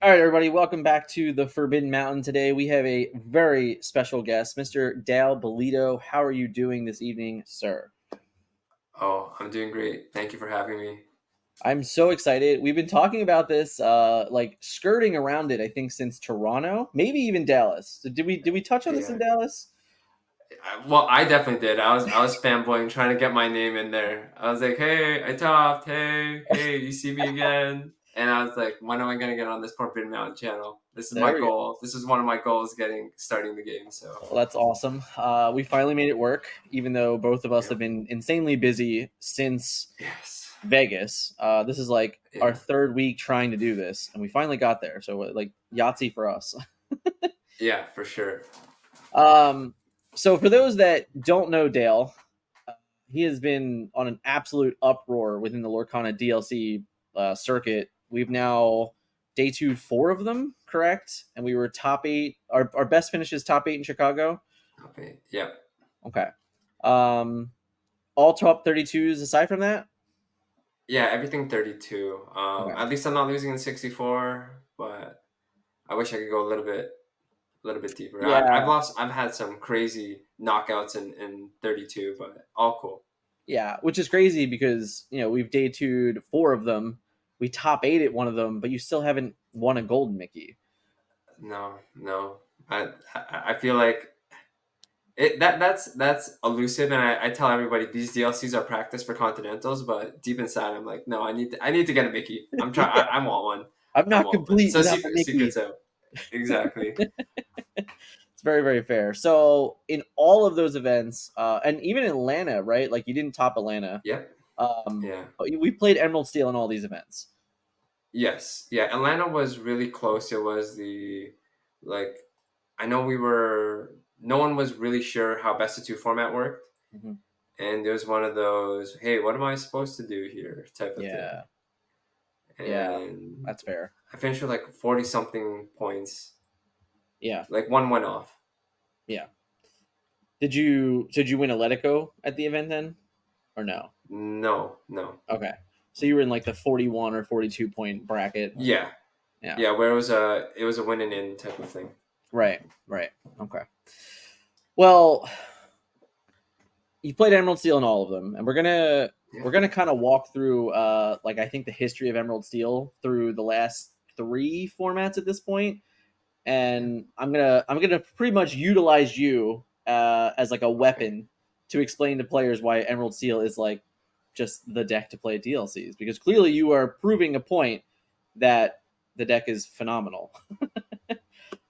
All right, everybody, welcome back to the Forbidden Mountain. Today we have a very special guest, Mr. Dale Bellido. How are you doing this evening, sir? Oh, I'm doing great. Thank you for having me. I'm so excited. We've been talking about this, like skirting around it, I think, since Toronto, maybe even Dallas. So did we touch on this in Yeah. Dallas? Well, I definitely did. I was fanboying, trying to get my name in there. I was like, "Hey, I topped. Hey, you see me again?" And I was like, "When am I gonna get on this Forbidden Mountain channel? This is my There we go. goal. This is one of my goals, starting the game." So, Well, that's awesome. We finally made it work, even though both of us have yep. been insanely busy since Yes. Vegas. This is like our Yeah. third week trying to do this, and we finally got there. So, like, Yahtzee for us. Yeah, for sure. Um, so for those that don't know Dale, uh, he has been on an absolute uproar within the Lorcana DLC circuit. We've now day 4 of them, correct? And we were top 8. Our best finish is top 8 in Chicago. Okay. Yep. Okay. Um, all top 32s aside from that. Yeah, everything 32. Okay. At least I'm not losing in 64, but I wish I could go a little bit deeper. Yeah, I've had some crazy knockouts in 32, but all cool. yeah, which is crazy because we've day 2'd 4 of them. We top 8 at one of them, but you still haven't won a golden Mickey. No, no. I feel like that's elusive, and I tell everybody these DLCs are practice for Continentals, but deep inside I'm like, no, I need to get a Mickey. I'm trying. Yeah, I want one. I'm I not want one. complete So without a Mickey. secrets out. Exactly. It's very, very fair. So in all of those events, and even in Atlanta, right? Like you didn't top Atlanta. Yep. Um, Yeah. we played Emerald Steel in all these events. Yes. Yeah. Atlanta was really close. It was the like I know we were no one was really sure how best of two format worked. Mhm. And it was one of those, hey, what am I supposed to do here type of thing. Yeah, yeah, And that's fair. I finished with like 40 something points. Yeah, Like one went off. yeah. Did you win a Let It Go at the event then, or no? No, no. Okay, so you were in like the 41 or 42 point bracket. Yeah. Yeah, Yeah, where it was a win and in type of thing. right, right. Okay. Well, you played Emerald Steel in all of them, and we're gonna Yeah. we're gonna kind of walk through like I think the history of Emerald Steel through the last 3 formats at this point, Yeah. and I'm gonna pretty much utilize you as like a Okay. weapon to explain to players why Emerald Steel is like just the deck to play DLCs because clearly you are proving a point that the deck is phenomenal.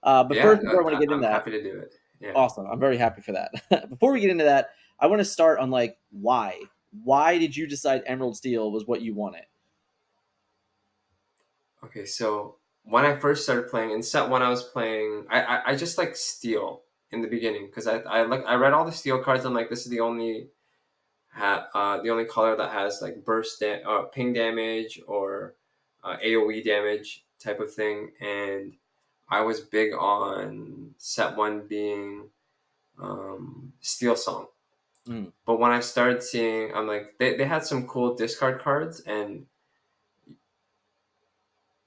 But Yeah, first, before I want to get I'm into that, happy to do it. Yeah. awesome. I'm very happy for that. Before we get into that, I want to start on like why. Why did you decide Emerald Steel was what you wanted? Okay, so when I first started playing in set one, I was playing. I just like steel in the beginning because I read all the steel cards. I'm like, this is the only color that has like ping damage or AOE damage type of thing, and I was big on set one being Steel Song. Mm, But when I started seeing, I'm like, they had some cool discard cards, and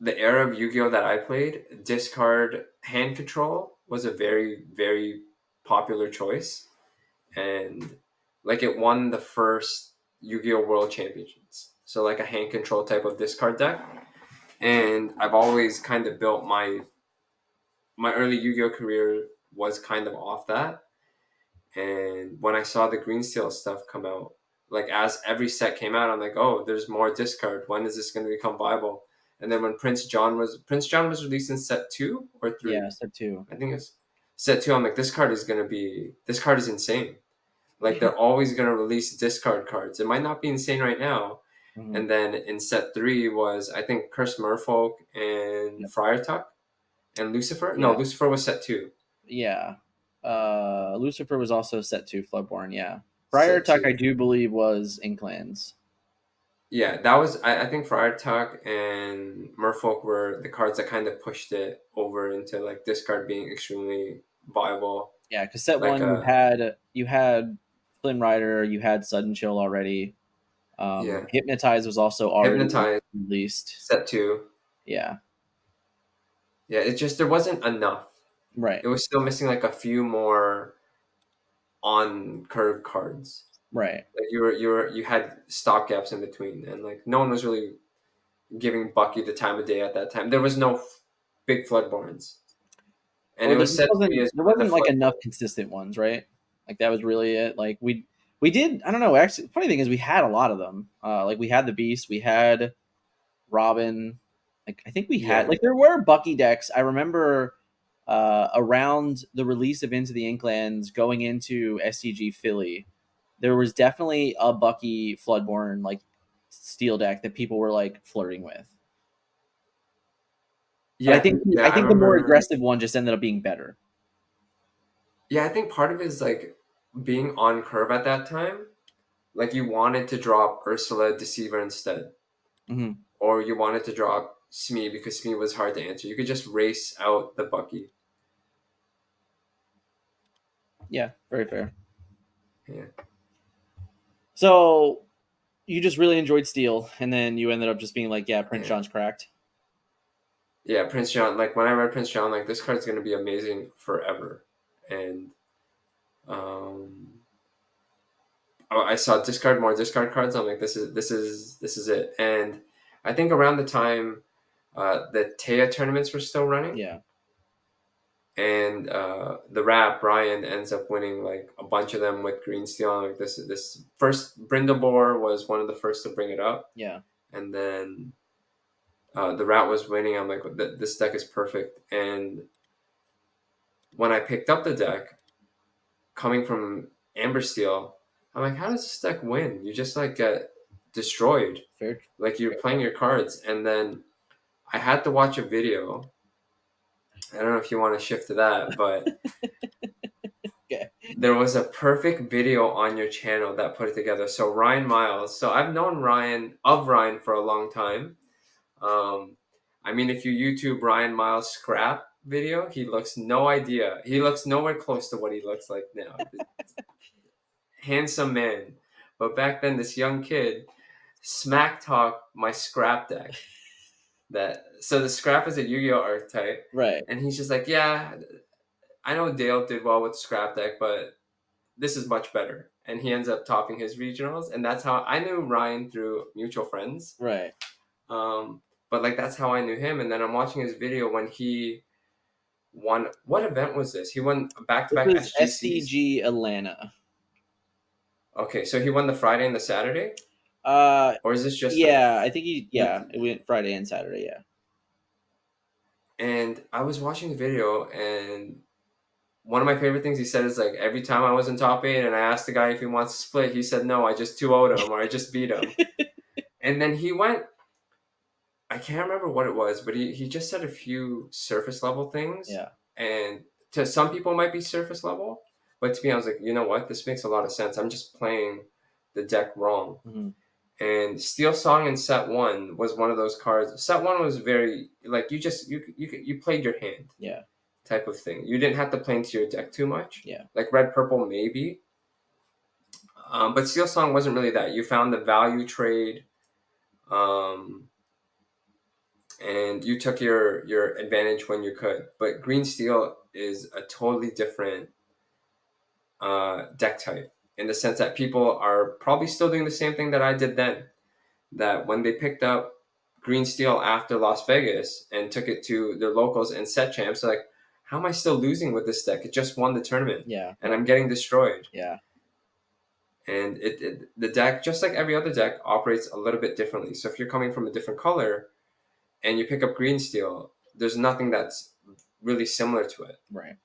the era of Yu-Gi-Oh that I played, discard hand control was a very, very popular choice, and like it won the first Yu-Gi-Oh World Championships. So like a hand control type of discard deck, and I've always kind of built my early Yu-Gi-Oh career was kind of off that. And when I saw the green steel stuff come out, like as every set came out, I'm like, oh, there's more discard. When is this going to become viable? And then when Prince John was released in set two or yeah, three, step two. I think it's set two. I'm like, this card is insane. Like they're always going to release discard cards. It might not be insane right now. Mhm. And then in set three was I think Curse Merfolk and Yep. Friar Tuck and Lucifer. No, Yeah, Lucifer was set two. yeah. Lucifer was also set to Floodborn. Yeah, Friar Set Tuck I two. do believe was in clans. Yeah, that was I think Friar Tuck and Merfolk were the cards that kind of pushed it over into like discard being extremely viable. Yeah, because set Like one you had Flynn Rider, you had Sudden Chill already. yeah, Hypnotize was also already Hypnotize released. set two. Yeah. Yeah, it just there wasn't enough. Right, It was still missing like a few more on curve cards. right. Like you had stop gaps in between, and like no one was really giving Bucky the time of day at that time. There was no big Floodborns, and Or it there was just said to be as there one of wasn't the like enough Floodborns. consistent ones, right? Like that was really it. Like we did. I don't know. Actually, funny thing is we had a lot of them. Like we had the Beast, we had Robin. Like I think we had Yeah, like there were Bucky decks. I remember around the release of Into the Inklands, going into SCG Philly, there was definitely a Bucky Floodborn like steel deck that people were like flirting with. But yeah. I I think the more remember. aggressive one just ended up being better. Yeah, I think part of it is like being on curve at that time. Like you wanted to drop Ursula Deceiver instead, Hmm. or you wanted to drop Smee because Smee was hard to answer. You could just race out the Bucky. Yeah, very fair. Yeah, So you just really enjoyed Steel, and then you ended up just being like, yeah, Prince yeah, John's cracked. yeah. Prince John. Like when I read Prince John, like this card's gonna be amazing forever, and um, I saw discard more discard cards. I'm like, this is it. And I think around the time the Taya tournaments were still running, Yeah, and the rap Brian ends up winning like a bunch of them with green steel. I'm like this first Brindabor was one of the first to bring it up, yeah. and then the rat was winning. I'm like, this deck is perfect. And when I picked up the deck, coming from Amber Steel, I'm like, how does this deck win? You just like get destroyed. Fair. Like you're Fair playing your cards, and then I had to watch a video. I don't know if you want to shift to that, but okay. there was a perfect video on your channel that put it together. So Ryan Miles. So I've known Ryan for a long time. Um, I mean, if you YouTube Ryan Miles scrap video, he looks no idea. He looks nowhere close to what he looks like now. Handsome man. But back then, this young kid smack talk my scrap deck. That so the scrap is a Yu-Gi-Oh archetype, Right, and he's just like, yeah, I know Dale did well with the scrap deck, but this is much better. And he ends up topping his regionals, and that's how I knew Ryan through mutual friends. right. Um, but like that's how I knew him. And then I'm watching his video when he won. What event was this? He won back to This back was SGCs. SCG Atlanta. Okay, so he won the Friday and the Saturday, Uh, or is this just the? yeah, I think yeah, it went Friday and Saturday. Yeah, And I was watching the video, and one of my favorite things he said is like every time I was in top eight and I asked the guy if he wants to split, he said no, I just 2-0'd him or I just beat him. And then he went, I can't remember what it was, but he just said a few surface level things. yeah. And to some people it might be surface level, but to me I was like, you know what, this makes a lot of sense. I'm just playing the deck wrong. Hmm. And Steel Song in set one was one of those cards. Set one was very like you played your hand Yeah, type of thing. You didn't have to play into your deck too much. yeah. Like red purple maybe, but Steel Song wasn't really that. You found the value trade, um, and you took your advantage when you could. But Green Steel is a totally different deck type in the sense that people are probably still doing the same thing that I did then. That when they picked up Green Steel after Las Vegas and took it to their locals and set champs, they're like, how am I still losing with this deck? It just won the tournament, Yeah, and I'm getting destroyed. yeah, And the deck, just like every other deck, operates a little bit differently. So if you're coming from a different color and you pick up Green Steel, there's nothing that's really similar to it. right.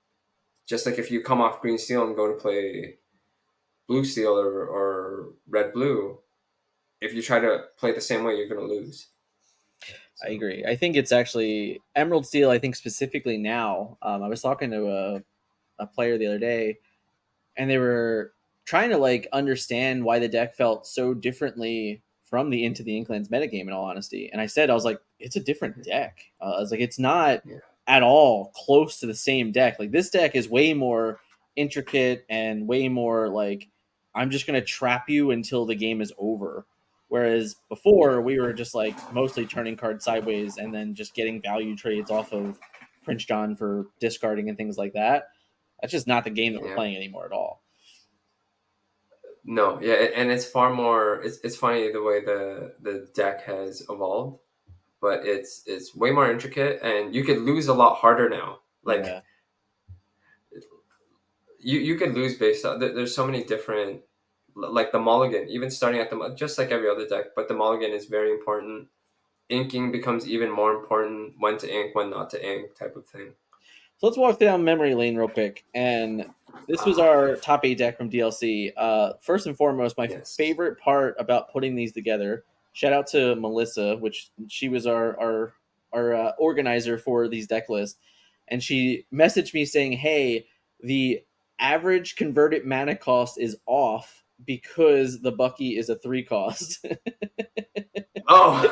Just like if you come off Green Steel and go to play Blue Steel or Red Blue, if you try to play the same way, you're going to lose. I So agree. I think it's actually Emerald Steel. I think specifically now. I was talking to a player the other day, and they were trying to like understand why the deck felt so differently from the Into the Inklands metagame. In all honesty, and I was like, it's a different deck. I was like, it's not yeah, at all close to the same deck. Like this deck is way more intricate and way more like I'm just gonna trap you until the game is over. Whereas yeah, before we were just like mostly turning cards sideways and then just getting value trades off of Prince John for discarding and things like that. That's just not the game that we're Yeah. playing anymore at all. No, yeah, and it's far more. It's funny the way the deck has evolved, but it's way more intricate, and you could lose a lot harder now. Like Yeah. you could lose based on there's so many different, like the mulligan, even starting at the just like every other deck, but the mulligan is very important. Inking becomes even more important. When to ink, when not to ink, type of thing. So let's walk down memory lane real quick. And this was our top 8 deck from DLC. First and foremost, my Yes. favorite part about putting these together. Shout out to Melissa, which she was our organizer for these deck lists, and she messaged me saying, "Hey, the average converted mana cost is off because the Bucky is a 3 cost." Oh,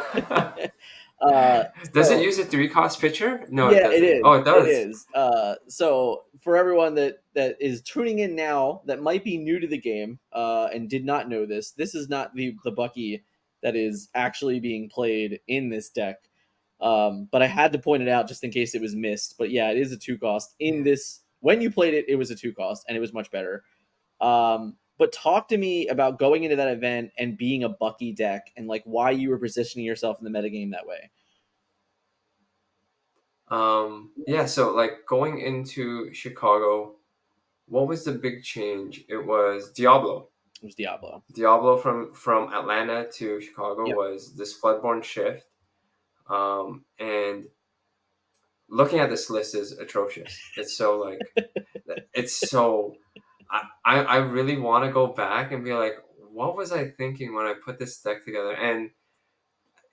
uh, does it so use a 3 cost pitcher? No, it yeah, it doesn't. is. Oh, it It does. is. So for everyone that is tuning in now, that might be new to the game and did not know this, this is not the Bucky that is actually being played in this deck. But I had to point it out just in case it was missed. But yeah, it is a 2 cost in Yeah. this. When you played it, it was a 2 cost, and it was much better. But talk to me about going into that event and being a Bucky deck, and like why you were positioning yourself in the metagame that way. Yeah. So like going into Chicago, what was the big change? It was Diablo. It was Diablo. Diablo from Atlanta to Chicago Yep. was this floodborne shift. And looking at this list is atrocious. It's so like it's so I really want to go back and be like, what was I thinking when I put this deck together? And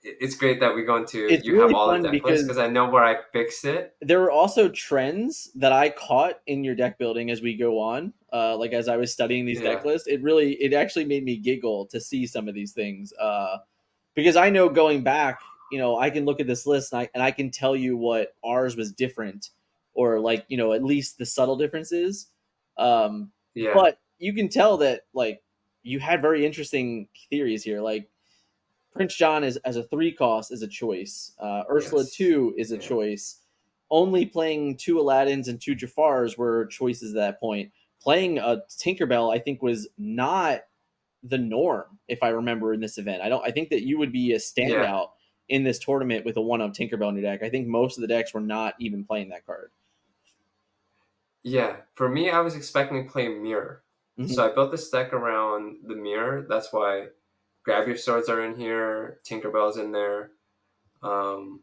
it's great that we go into It's you have really all the fun deck lists because because I know where I fixed it. there were also trends that I caught in your deck building as we go on. Like as I was studying these deck Yeah, lists, it actually made me giggle to see some of these things. Because I know going back, I can look at this list and I can tell you what ours was different, or like at least the subtle differences. Um, yeah, but you can tell that like you had very interesting theories here. Like Prince John is as a 3 cost is a choice. Ursula yes, 2 is a yeah, choice. Only playing 2 Aladdins and 2 Jafars were choices at that point. Playing a Tinkerbell, I think, was not the norm, if I remember in this event. I think that you would be a yeah, standout in this tournament with a 1 of Tinkerbell in your deck. I think most of the decks were not even playing that card. yeah. For me, I was expecting to play mirror, Mm-hmm. so I built this deck around the mirror. That's why grab your swords are in here, Tinkerbell's in there. Um,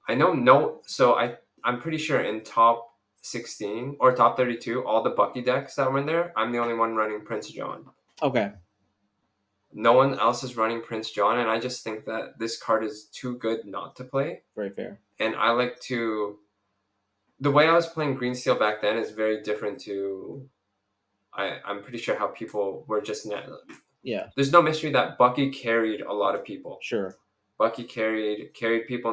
I know no. So I'm pretty sure in top 16 or top 32, all the Bucky decks that were in there, I'm the only one running Prince John. Okay, No one else is running Prince John, and I just think that this card is too good not to play. very fair. And I like to. The way I was playing Green Steel back then is very different to. I'm pretty sure how people were just. Yeah, There's no mystery that Bucky carried a lot of people. sure. Bucky carried people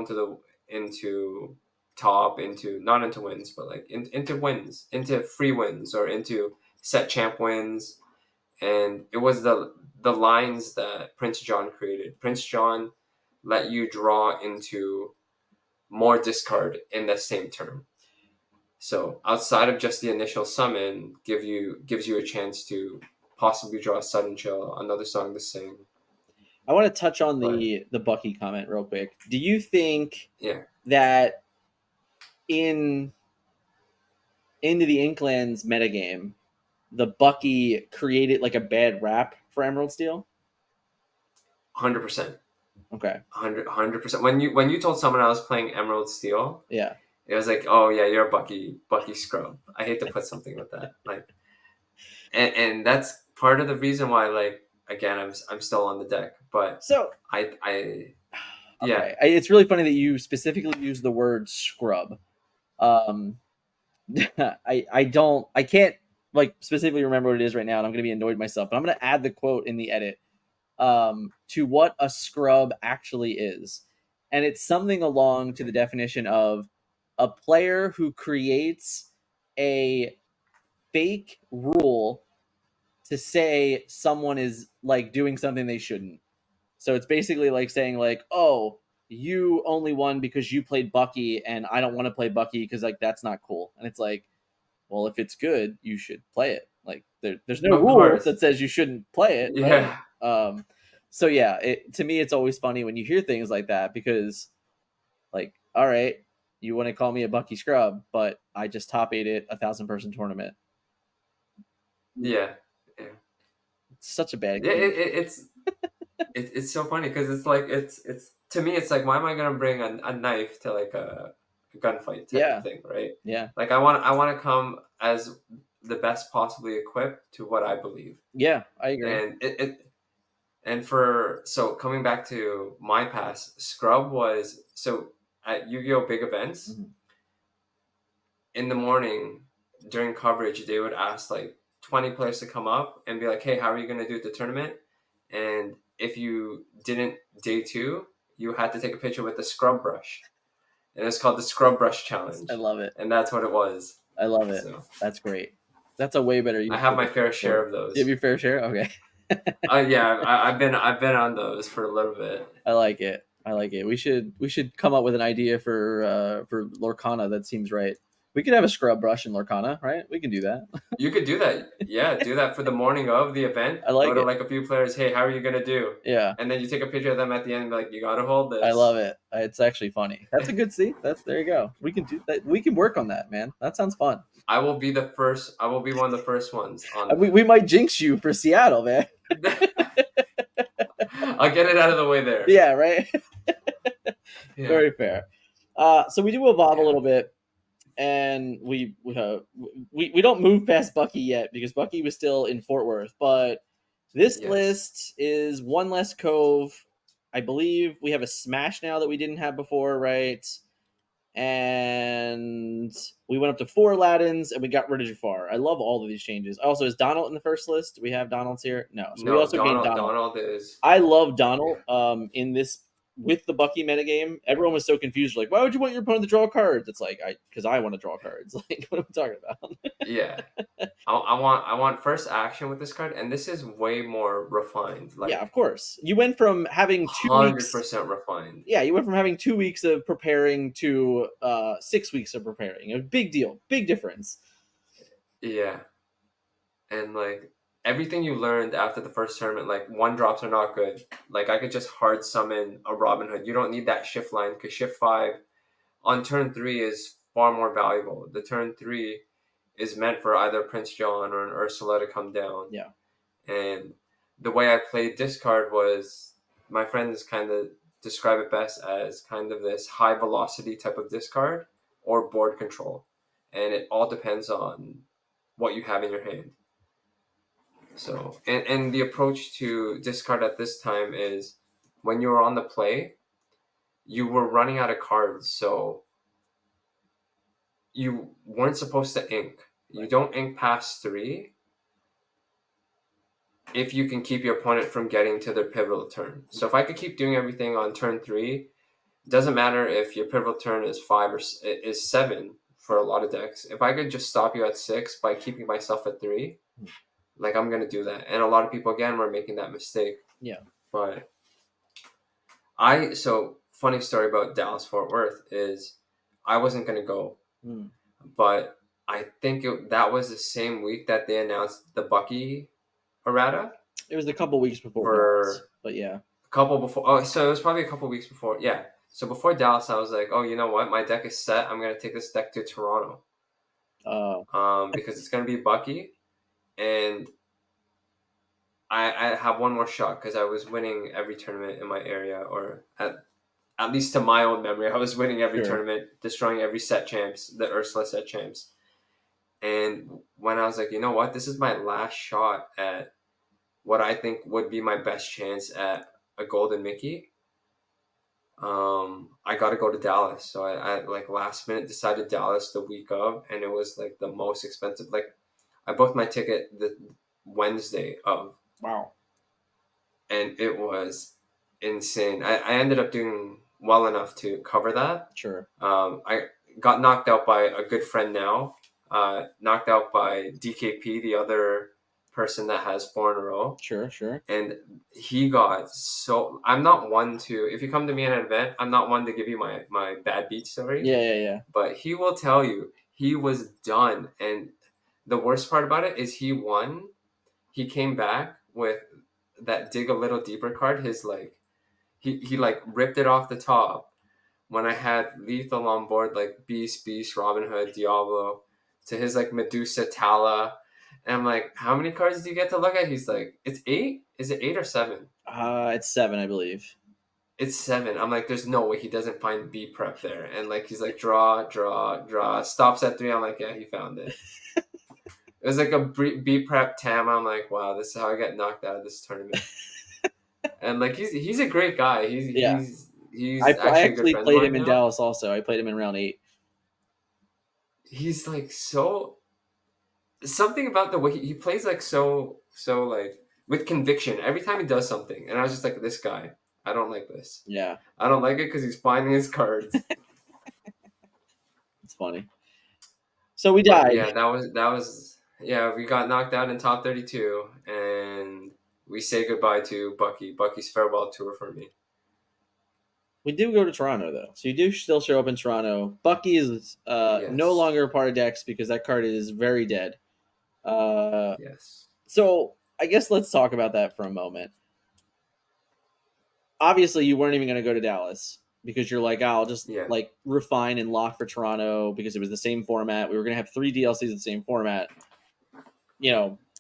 into top, into not into wins, but like into wins, into free wins, or into set champ wins. And it was the lines that Prince John created. Prince John let you draw into more discard in the same turn. So outside of just the initial summon, gives you a chance to possibly draw a sudden chill, another song to sing. I want to touch on But the Bucky comment real quick. Do you think yeah, that in into the Inklands metagame, the Bucky created like a bad rap for Emerald Steel? 100%. Okay. 100%. When you told someone I was playing Emerald Steel, Yeah. it was like, oh yeah, you're a Bucky scrub. I hate to put something with that. Like, and that's part of the reason why, like, again, I'm still on the deck, but So I yeah, okay, it's really funny that you specifically use the word scrub. Um, I can't like specifically remember what it is right now, and I'm gonna be annoyed myself. But I'm gonna add the quote in the edit to what a scrub actually is, and it's something along to the definition of a player who creates a fake rule to say someone is like doing something they shouldn't. So it's basically like saying like, "Oh, you only won because you played Bucky, and I don't want to play Bucky because like that's not cool. And it's like, well, if it's good, you should play it. Like there's no Of rule course. that says you shouldn't play it, right? Yeah. So yeah, to me, it's always funny when you hear things like that because, like, all right, you want to call me a Bucky scrub, but I just top eight it 1,000-person tournament. Yeah. Yeah. It's such a bad Yeah. excuse. It's so funny because it's like it's to me it's like why am I gonna bring a knife to like a gunfight type of Yeah, thing, right? yeah, Like I want to come as the best possibly equipped to what I believe, yeah. I agree. and it and for so coming back to my past, Scrub was so at Yu-Gi-Oh big events Mhm. in the morning during coverage they would ask like 20 players to come up and be like, hey, how are you gonna do at the tournament? And if you didn't day two, you had to take a picture with the scrub brush, and it's called the scrub brush I challenge, love it. and that's what it was. I love it. So That's great. That's a way better I use have of my the fair sport. share of You have those. your fair share. Okay. Yeah, I've been on those for a little bit. I like it. I like it. We should come up with an idea for Lorcana that seems right. We could have a scrub brush in Lorcana, right? We can do that. You could do that. Yeah, do that for the morning of the event. I Go like to it. like a few players. Hey, how are you gonna do? Yeah, And then you take a picture of them at the end. And be like, you gotta hold I this. love it. It's actually funny. That's a good see. That's there you go. We can do that. We can work on that, man. That sounds fun. I will be the first. I will be one of the first ones on We might jinx you for Seattle, man. that. I'll get it out of the way there. Yeah, right. Yeah, Very fair. So we do evolve a yeah, little bit, and we don't move past Bucky yet because Bucky was still in Fort Worth. But this yes. list is one less cove. I believe we have a smash now that we didn't have before, right? And we went up to 4 Aladdins and we got rid of Jafar. I love all of these changes. Also, is Donald in the first list? Do we have Donald's here? No. So we No, also gained Donald. Donald. Donald is. I love Yeah, Donald in this with the Bucky metagame. Everyone was so confused, like, why would you want your opponent to draw cards? It's like, because I want to draw cards. Like, what are we talking about? yeah. I want first action with this card, and this is way more refined. Yeah, Like of course. You went from having 2 weeks. 100% refined. Yeah, you went from having 2 weeks of preparing to 6 weeks of preparing. A big deal, big difference. Yeah, and like everything you learned after the first tournament, like one drops are not good. Like I could just hard summon a Robin Hood. You don't need that shift line because shift five on turn three is far more valuable. The turn three is meant for either Prince John or an Ursula to come down. Yeah, And the way I played this card was my friends kind of describe it best as kind of this high velocity type of discard or board control. And it all depends on what you have in your hand. So, and the approach to discard at this time is when you were on the play, you were running out of cards. So you weren't supposed to ink. You right. don't ink past three if you can keep your opponent from getting to their pivotal turn. So if I could keep doing everything on turn three, doesn't matter if your pivotal turn is five or is seven for a lot of decks. If I could just stop you at six by keeping myself at three, like I'm gonna do that. And a lot of people again were making that mistake. Yeah. But so funny story about Dallas Fort Worth is I wasn't gonna go, Mm. but I think that was the same week that they announced the Bucky errata It was a couple weeks before Dallas, for but yeah. a couple before. Oh, so it was probably a couple weeks before. Yeah. So before Dallas, I was like, oh, you know what? My deck is set. I'm gonna take this deck to Toronto, Uh, because it's gonna be Bucky, and I have one more shot because I was winning every tournament in my area, or at least to my own memory, I was winning every sure. tournament, destroying every set champs, the Ursula set champs. And when I was like, you know what, this is my last shot at what I think would be my best chance at a golden Mickey. I got to go to Dallas, so I like last minute decided Dallas the week of, and it was like the most expensive. Like I booked my ticket the Wednesday of, Wow. and it was insane. I ended up doing well enough to cover that. Sure. I got knocked out by a good friend now, knocked out by DKP, the other person that has 4 in a row. Sure, sure. And he got so. I'm not one to. If you come to me at an event, I'm not one to give you my bad beat story. Yeah, yeah, yeah. But he will tell you he was done. And the worst part about it is he won. He came back with that dig a little deeper card. His like he like ripped it off the top when I had lethal on board, like Beast, Robin Hood, Diablo, to his like Medusa, Tala. And I'm like, how many cards do you get to look at? He's like, it's 8? Is it 8 or 7? It's 7, I believe. It's 7. I'm like, there's no way he doesn't find B prep there. And like he's like, draw, stops at 3. I'm like, yeah, he found it. It was like a B prep Tam. I'm like, wow, this is how I got knocked out of this tournament. And like he's a great guy. He's Yeah. he's I he's actually a good actually friend of played him mine in now. Dallas also. I played him in round 8. He's like so something about the way he plays like so like with conviction every time he does something. And I was just like, this guy, I don't like this. Yeah, I don't like it because he's finding his cards. it's funny. So we But died. yeah, that was yeah. We got knocked out in top 32, and we say goodbye to Bucky. Bucky's farewell tour for me. We do go to Toronto though, so you do still show up in Toronto. Bucky is no Yes, longer a part of Dex because that card is very dead. Uh, yes, so I guess let's talk about that for a moment. Obviously, you weren't even going to go to Dallas because you're like, oh, I'll just yeah. like refine and lock for Toronto because it was the same format. We were going to have 3 DLCs in the same format.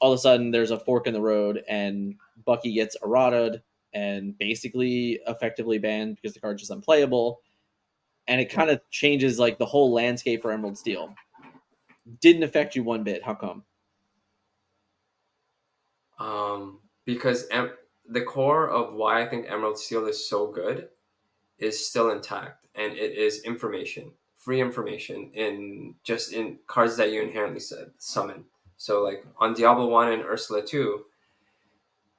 All of a sudden there's a fork in the road and Bucky gets errataed and basically effectively banned because the card's just unplayable. And it kind of changes like the whole landscape for Emerald Steel. Didn't affect you one bit. How come? Because the core of why I think Emerald Steel is so good is still intact, and it is information, free information in cards that you inherently summon. So like on Diablo 1 and Ursula 2,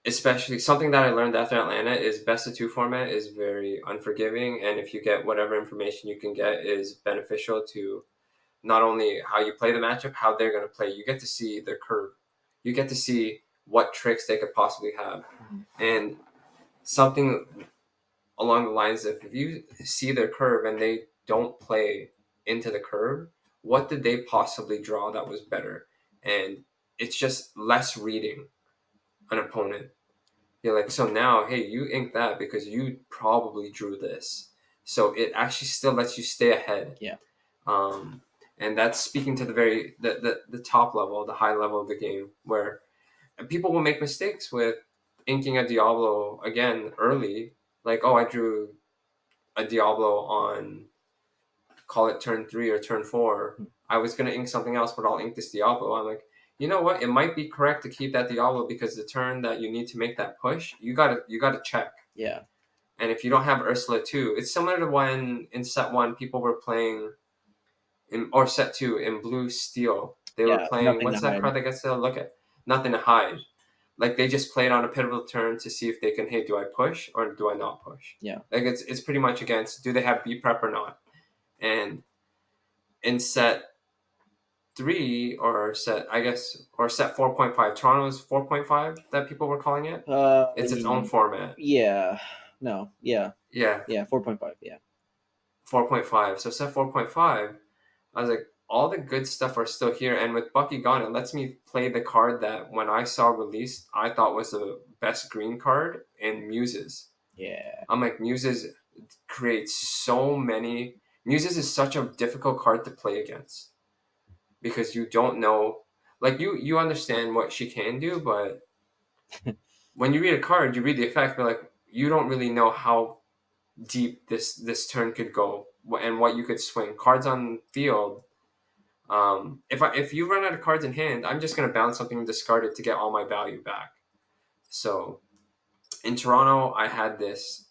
especially something that I learned after Atlanta is best of 2 format is very unforgiving, and if you get whatever information you can get is beneficial to not only how you play the matchup, how they're going to play. You get to see their curve. You get to see what tricks they could possibly have. And something along the lines of if you see their curve and they don't play into the curve, what did they possibly draw that was better? And it's just less reading an opponent. You're like, so now, hey, you inked that because you probably drew this. So it actually still lets you stay ahead. Yeah. Um, and that's speaking to the top level, the high level of the game, where people will make mistakes with inking a Diablo again early. Like, oh, I drew a Diablo on call it turn 3 or turn 4. I was gonna ink something else, but I'll ink this Diablo. I'm like, you know what? It might be correct to keep that Diablo because the turn that you need to make that push, you gotta check. Yeah. And if you don't have Ursula 2, it's similar to when in set 1 people were playing or set 2 in blue steel. They were Yeah. playing Nothing to what's that hide. card that gets to look at? Nothing to hide. Like they just played on a pivotal turn to see if they can, hey, do I push or do I not push? Yeah. Like it's pretty much against do they have B prep or not? And in set 3 or set I guess or set 4.5, Toronto's 4.5 that people were calling it. It's its own format. Yeah. No. Yeah. Yeah, Yeah. 4.5. Yeah. 4.5. So set 4.5, I was like, all the good stuff are still here. And with Bucky gone, it lets me play the card that when I saw released, I thought was the best green card in Muses. Yeah. I'm like, Muses creates so many. Muses is such a difficult card to play against because you don't know. Like you understand what she can do, but when you read a card, you read the effect, but like you don't really know how deep this turn could go and what you could swing. Cards on field. If you run out of cards in hand, I'm just gonna bounce something and discard it to get all my value back. So in Toronto, I had this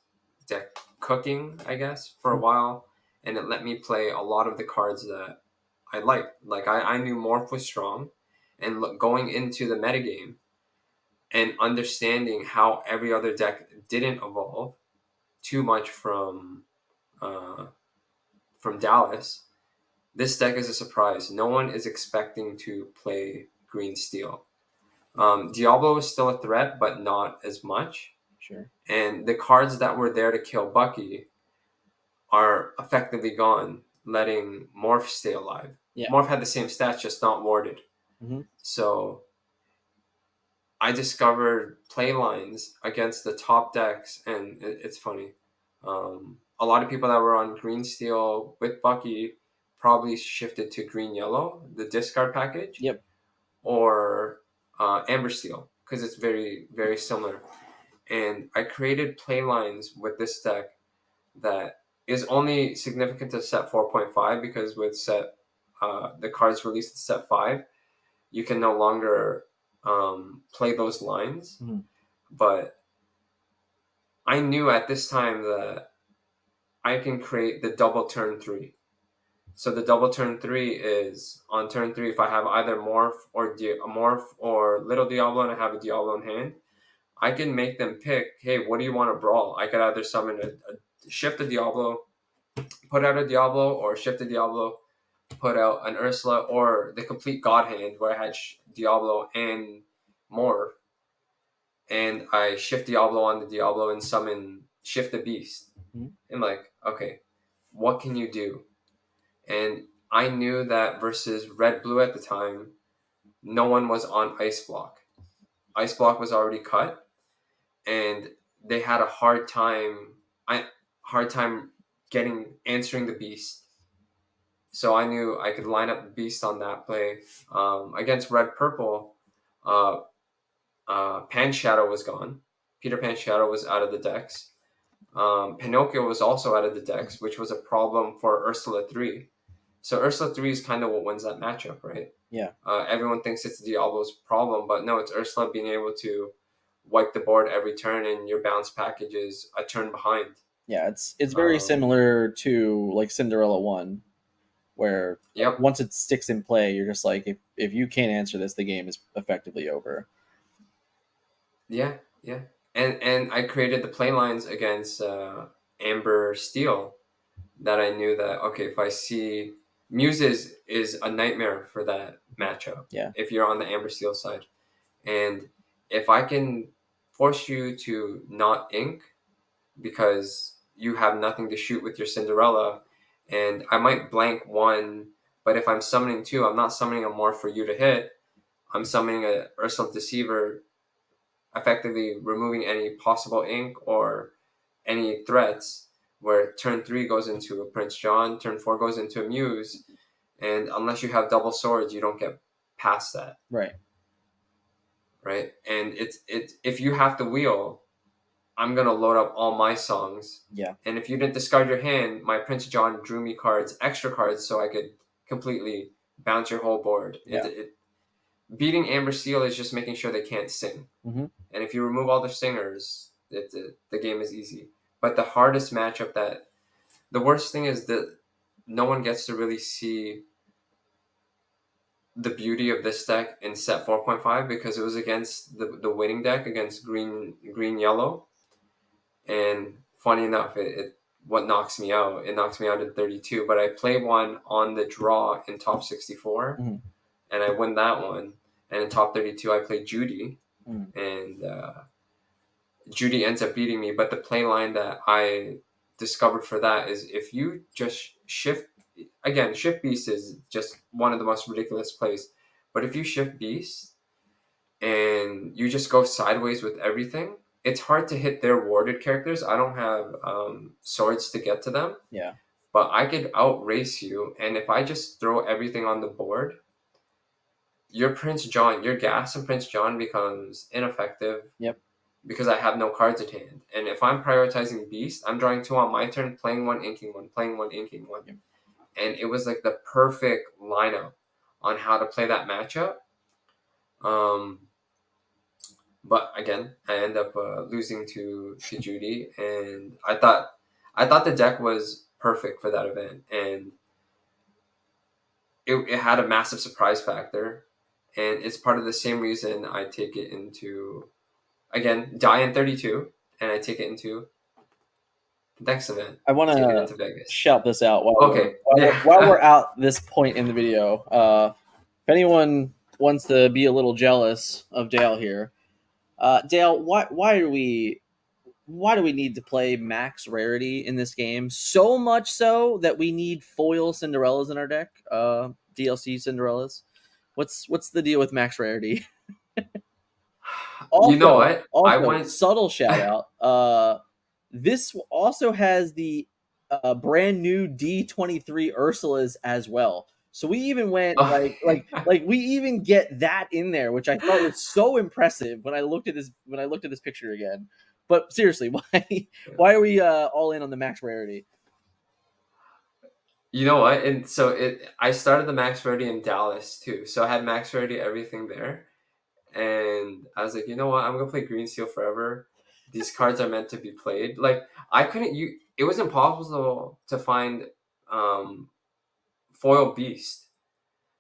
deck cooking, I guess, for a while, and it let me play a lot of the cards that I liked. Like I knew Morph was strong, and going into the metagame and understanding how every other deck didn't evolve too much uh, from Dallas. This deck is a surprise. No one is expecting to play green steel. Diablo was still a threat, but not as much. Sure. And the cards that were there to kill Bucky are effectively gone, letting Morph stay alive. Yeah. Morph had the same stats, just not warded. Mm-hmm. So I discovered play lines against the top decks, and it's funny. A lot of people that were on green steel with Bucky probably shifted to green yellow, the discard package, Yep. or amber steel because it's very very similar. And I created play lines with this deck that is only significant to set 4.5 because with set the cards released to set 5 you can no longer play those lines. Mm-hmm. But I knew at this time that I can create the double turn 3. So the double turn 3 is on turn 3 if I have either morph or little Diablo and I have a Diablo in hand, I can make them pick, hey, what do you want to brawl? I could either summon a shift a Diablo, put out a Diablo, or shift a Diablo, put out an Ursula, or the complete God hand where I had Diablo and Morph, and I shift Diablo on the Diablo and summon shift the beast. Mm-hmm. And like, okay, what can you do? And I knew that versus red blue at the time, no one was on ice block. Ice block was already cut, and they had a I hard time getting answering the beast. So I knew I could line up the beast on that play. Against red purple, uh, Pan Shadow was gone. Peter Pan Shadow was out of the decks. Pinocchio was also out of the decks, which was a problem for Ursula 3. So Ursula 3 is kind of what wins that matchup, right? Yeah. Everyone thinks it's Diablo's problem, but no, it's Ursula being able to wipe the board every turn, and your bounce package is a turn behind. Yeah, it's very similar to like Cinderella 1, where Yep. once it sticks in play, you're just like, if you can't answer this, the game is effectively over. Yeah, yeah. And I created the play lines against Amber Steel that I knew that okay, if I see Muses is a nightmare for that matchup. Yeah. If you're on the Amber Steel side, and if I can force you to not ink because you have nothing to shoot with your Cinderella, and I might blank one, but if I'm summoning two, I'm not summoning a more for you to hit. I'm summoning a Ursula Deceiver, effectively removing any possible ink or any threats. Where turn 3 goes into a Prince John, turn 4 goes into a Muse, and unless you have double swords, you don't get past that. Right. Right, and it's if you have to wheel, I'm gonna load up all my songs. Yeah. And if you didn't discard your hand, my Prince John drew me cards, extra cards, so I could completely bounce your whole board. Yeah. Beating Amber Steel is just making sure they can't sing. Mm-hmm. And if you remove all the singers, the game is easy. But the hardest matchup the worst thing is that no one gets to really see the beauty of this deck in set 4.5 because it was against the winning deck against green yellow. And funny enough, what knocks me out, it knocks me out in 32, but I play one on the draw in top 64, Mm-hmm. and I win that one. And in top 32, I play Judy, Mm-hmm. and Judy ends up beating me. But the play line that I discovered for that is if you just shift, again, shift beast is just one of the most ridiculous plays. But if you shift beast and you just go sideways with everything, it's hard to hit their warded characters. I don't have swords to get to them, Yeah. but I could outrace you. And if I just throw everything on the board, your gas and Prince John becomes ineffective. Yep. Because I have no cards at hand. And if I'm prioritizing Beast, I'm drawing two on my turn, playing one, inking one, playing one, inking one. Yep. And it was like the perfect lineup on how to play that matchup. Um, but again, I end up losing to Judy, and I thought the deck was perfect for that event, and it had a massive surprise factor, and it's part of the same reason I take it into again die in 32, and I take it into the next event. I want Take it to into Vegas. shout this out Okay, while yeah. we're at this point in the video. If anyone wants to be a little jealous of Dale here. Dale, why do we need to play max rarity in this game? So much so that we need foil Cinderellas in our deck. DLC Cinderellas. What's the deal with max rarity? You know Also, what? I also went. subtle shout out. This also has the brand new D23 Ursulas as well. So we even went Oh, like we even get that in there, which I thought was so impressive when I looked at this picture again. But seriously, why are we all in on the max rarity? you know what? And so I started the max rarity in Dallas too. So I had max rarity everything there, and I was like, you know what? I'm gonna play Green Steel forever. These cards are meant to be played. Like I couldn't. You. It was impossible to find um, foil beast.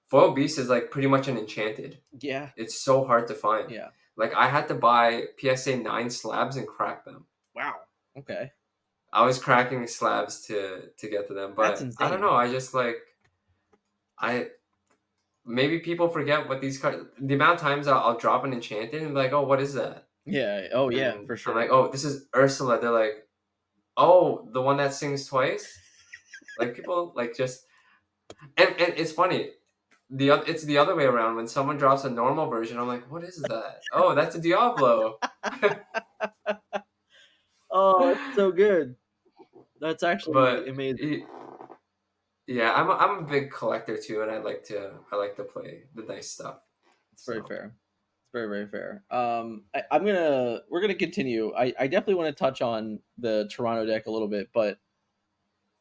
Foil beast is like pretty much an enchanted. Yeah, It's so hard to find. yeah. Like I had to buy PSA 9 slabs and crack them. Wow. Okay, I was cracking slabs to get to them, that's but I don't insane. know. I just like I maybe people forget what these cards. The amount of times I'll drop an enchanted and be like, "Oh, what is that?" Yeah. Oh yeah, And for I'm sure. like, "Oh, this is Ursula." They're like, "Oh, the one that sings twice." Like people like just and it's funny. It's the other way around. When someone drops a normal version, I'm like, "What is that?" Oh, that's a Diablo. Oh, it's so good. That's actually But amazing. yeah, I'm a big collector too, and I like to play the nice stuff. It's very So fair. It's very very fair. We're gonna continue. I definitely want to touch on the Toronto deck a little bit, but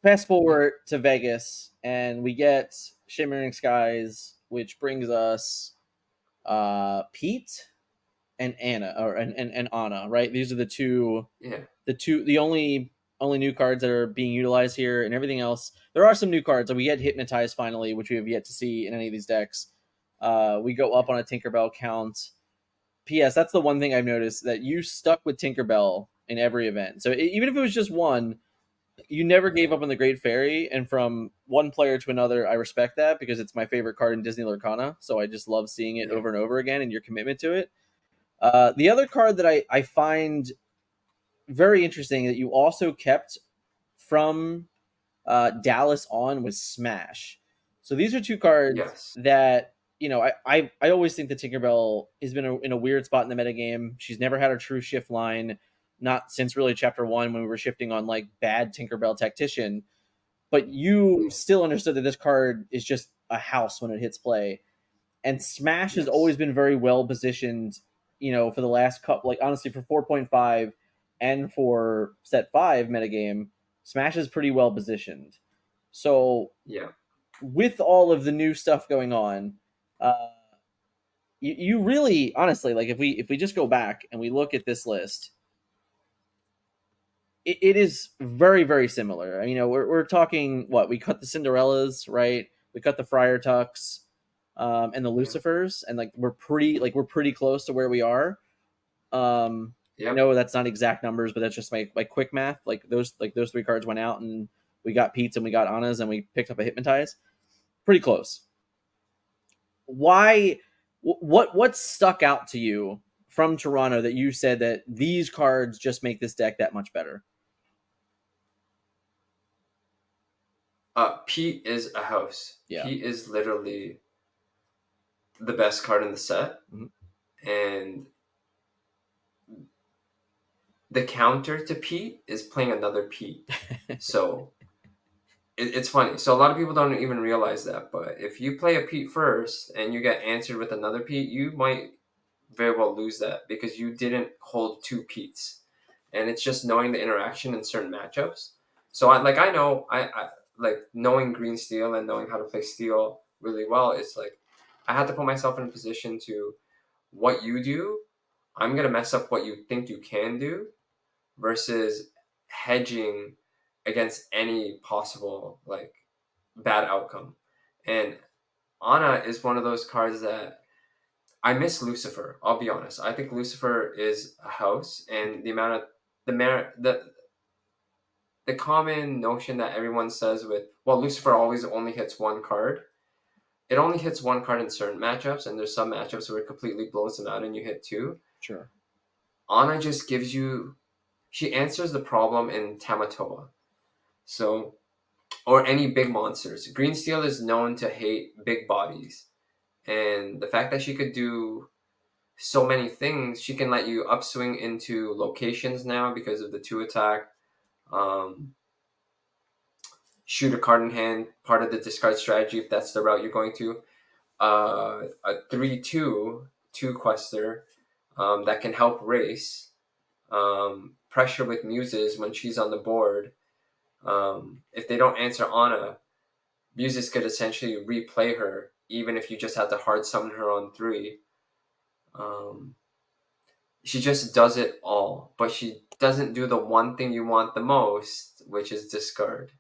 fast yeah, forward to Vegas and we get Shimmering Skies, which brings us Pete and Anna and Anna. Right, these are yeah, the only new cards that are being utilized here, and everything else. There are some new cards. Like we get Hypnotized finally, which we have yet to see in any of these decks. We go up on a Tinkerbell count. P.S. That's the one thing I've noticed that you stuck with Tinkerbell in every event. So even if it was just one, you never gave up on the Great Fairy. And from one player to another, I respect that because it's my favorite card in Disney Lorcana. So I just love seeing it yeah. over and over again and your commitment to it. The other card that I find very interesting that you also kept from Dallas on was Smash. So these are two cards Yes. that I always think that Tinkerbell has been in a weird spot in the metagame. She's never had a true shift line, not since really Chapter One when we were shifting on like bad Tinkerbell Tactician. But you Yeah. still understood that this card is just a house when it hits play, and Smash has always Yes. been very well positioned. For the last couple, like honestly, for 4.5 and for Set 5 metagame, Smash is pretty well positioned. So Yeah. with all of the new stuff going on, uh, you really honestly like if we just go back and we look at this list, it is very very similar. We're talking what we cut the Cinderellas, right? We cut the Friar Tucks, and the Yeah. Lucifers, and we're pretty close to where we are. I Yep. know that's not exact numbers, but that's just my quick math. Like those three cards went out, and we got Pete's and we got Anna's, and we picked up a Hypnotize. Pretty close. Why? What stuck out to you from Toronto that you said that these cards just make this deck that much better? Pete is a house. Yeah. Pete is literally the best card in the set, Mhm. and the counter to Pete is playing another Pete. So it's funny. So a lot of people don't even realize that, but if you play a Pete first and you get answered with another Pete, you might very well lose that because you didn't hold two Pete's, and it's just knowing the interaction in certain matchups. So I know I like knowing green steel and knowing how to play steel really well. It's like I had to put myself in a position to what you do. I'm gonna mess up what you think you can do versus hedging against any possible like bad outcome. And Anna is one of those cards that I miss Lucifer. I'll be honest. I think Lucifer is a house, and the amount of the common notion that everyone says with well, Lucifer always only hits one card. it only hits one card in certain matchups, and there's some matchups where it completely blows them out and you hit two. Sure. Ana just gives you, she answers the problem in Tamatoa. So, or any big monsters. Green Steel is known to hate big bodies. And the fact that she could do so many things, she can let you upswing into locations now because of the 2 attack. Shoot a card in hand, part of the discard strategy if that's the route you're going to. A 3/2 quester that can help race. Pressure with Muses when she's on the board. If they don't answer Ana, Muses could essentially replay her, even if you just have to hard summon her on 3. Um, she just does it all, but she doesn't do the one thing you want the most, which is discard.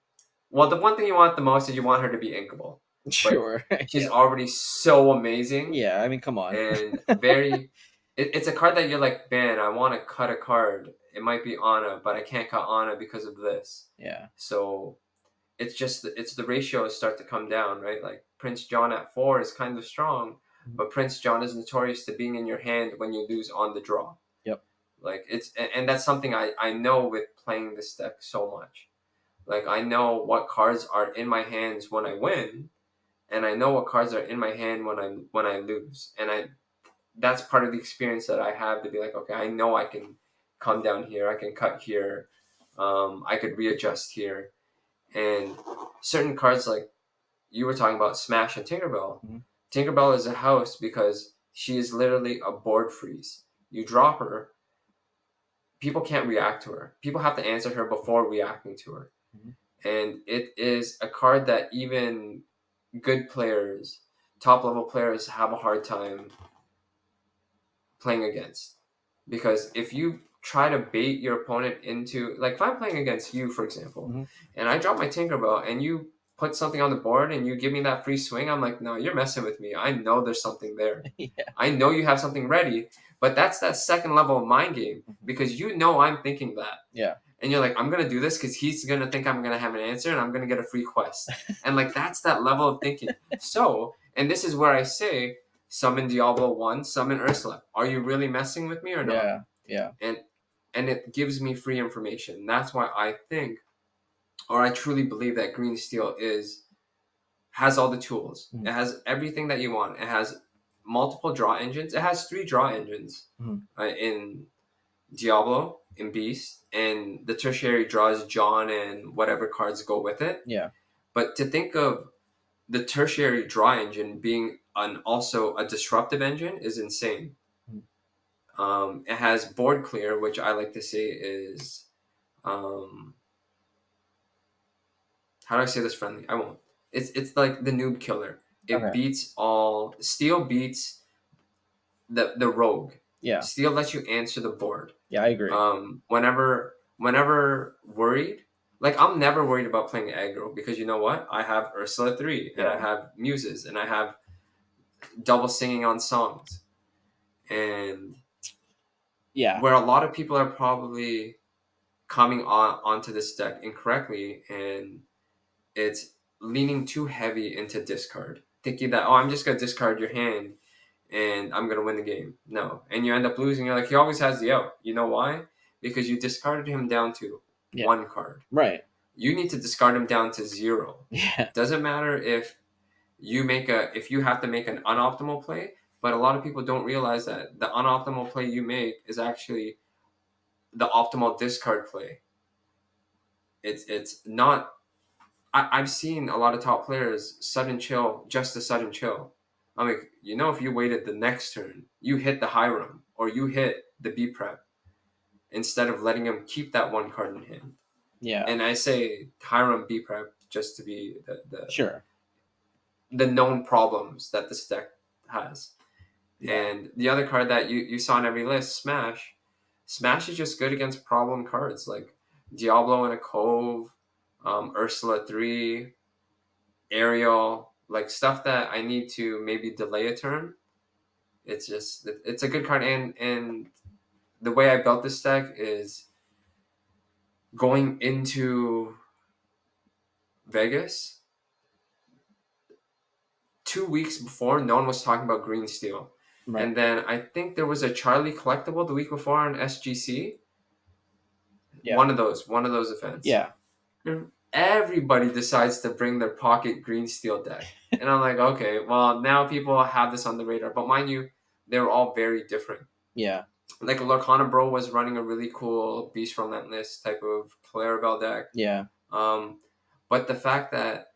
Well, the one thing you want the most is you want her to be inkable, but Sure. she's already so amazing Yeah, I mean, come on. and very. It's a card that you're like, man, I want to cut a card. It might be Ana, but I can't cut Ana because of this. Yeah. So it's just it's the ratios start to come down, right? Like Prince John at 4 is kind of strong, but Prince John is notorious to being in your hand when you lose on the draw. Yep. Like and that's something I know with playing this deck so much. Like I know what cards are in my hands when I win, and I know what cards are in my hand when I lose, and that's part of the experience that I have to be like, okay, I know I can come down here, I can cut here, I could readjust here, and certain cards like you were talking about Smash and Tinkerbell. Mm-hmm. Tinkerbell is a house because she is literally a board freeze. You drop her, people can't react to her. People have to answer her before reacting to her. Mm-hmm. And it is a card that even good players, top level players, have a hard time playing against. Because if you try to bait your opponent into, like if I'm playing against you, for example, Mm-hmm. and I drop my Tinkerbell and you put something on the board and you give me that free swing, I'm like, no, you're messing with me. I know there's something there. Yeah. I know you have something ready, but that's that second level of mind game because you know I'm thinking that. Yeah. And you're like, I'm gonna do this because he's gonna think I'm gonna have an answer and I'm gonna get a free quest. And like that's that level of thinking. So, and this is where I say, summon Diablo 1, summon Ursula. Are you really messing with me or not? Yeah. Yeah. And it gives me free information. That's why I think, or I truly believe that Green Steel has all the tools. Mhm. It has everything that you want. It has multiple draw engines. It has 3 draw engines in Diablo, in Beast, and the tertiary draws John and whatever cards go with it. Yeah. But to think of the tertiary draw engine being also a disruptive engine is insane. It has board clear, which I like to say is how do I say this friendly? I won't. It's like the noob killer. It Okay. beats all steel beats the rogue. Yeah. Steel lets you answer the board. Yeah, I agree. Whenever worried, like I'm never worried about playing aggro because you know what? I have Ursula 3 and I have Muses and I have double singing on songs. And Yeah. where a lot of people are probably coming onto this deck incorrectly and it's leaning too heavy into discard, thinking that I'm just gonna discard your hand and I'm gonna win the game. No, and you end up losing. You're like, he always has the out. You know why? Because you discarded him down to 1 card. Right. You need to discard him down to 0. Yeah. Doesn't matter if you have to make an unoptimal play, but a lot of people don't realize that the unoptimal play you make is actually the optimal discard play. It's not. I've seen a lot of top players sudden chill just a sudden chill. I'm like, if you waited the next turn, you hit the Hiram or you hit the B prep instead of letting him keep that 1 card in hand. Yeah. And I say Hiram B prep just to be Sure. the known problems that this deck has. Yeah. And the other card that you saw in every list, Smash. Smash is just good against problem cards like Diablo in a Cove, Ursula 3, Ariel, like stuff that I need to maybe delay a turn. It's a good card, and the way I built this deck is going into Vegas 2 weeks before, no one was talking about green steel. Right. And then I think there was a Charlie collectible the week before on SGC. Yeah. One of those events. Yeah. And everybody decides to bring their pocket green steel deck. And I'm like, okay, well, now people have this on the radar. But mind you, they're all very different. Yeah. Like Lorcana Bro was running a really cool Beast Relentless type of Clarabelle deck. Yeah. But the fact that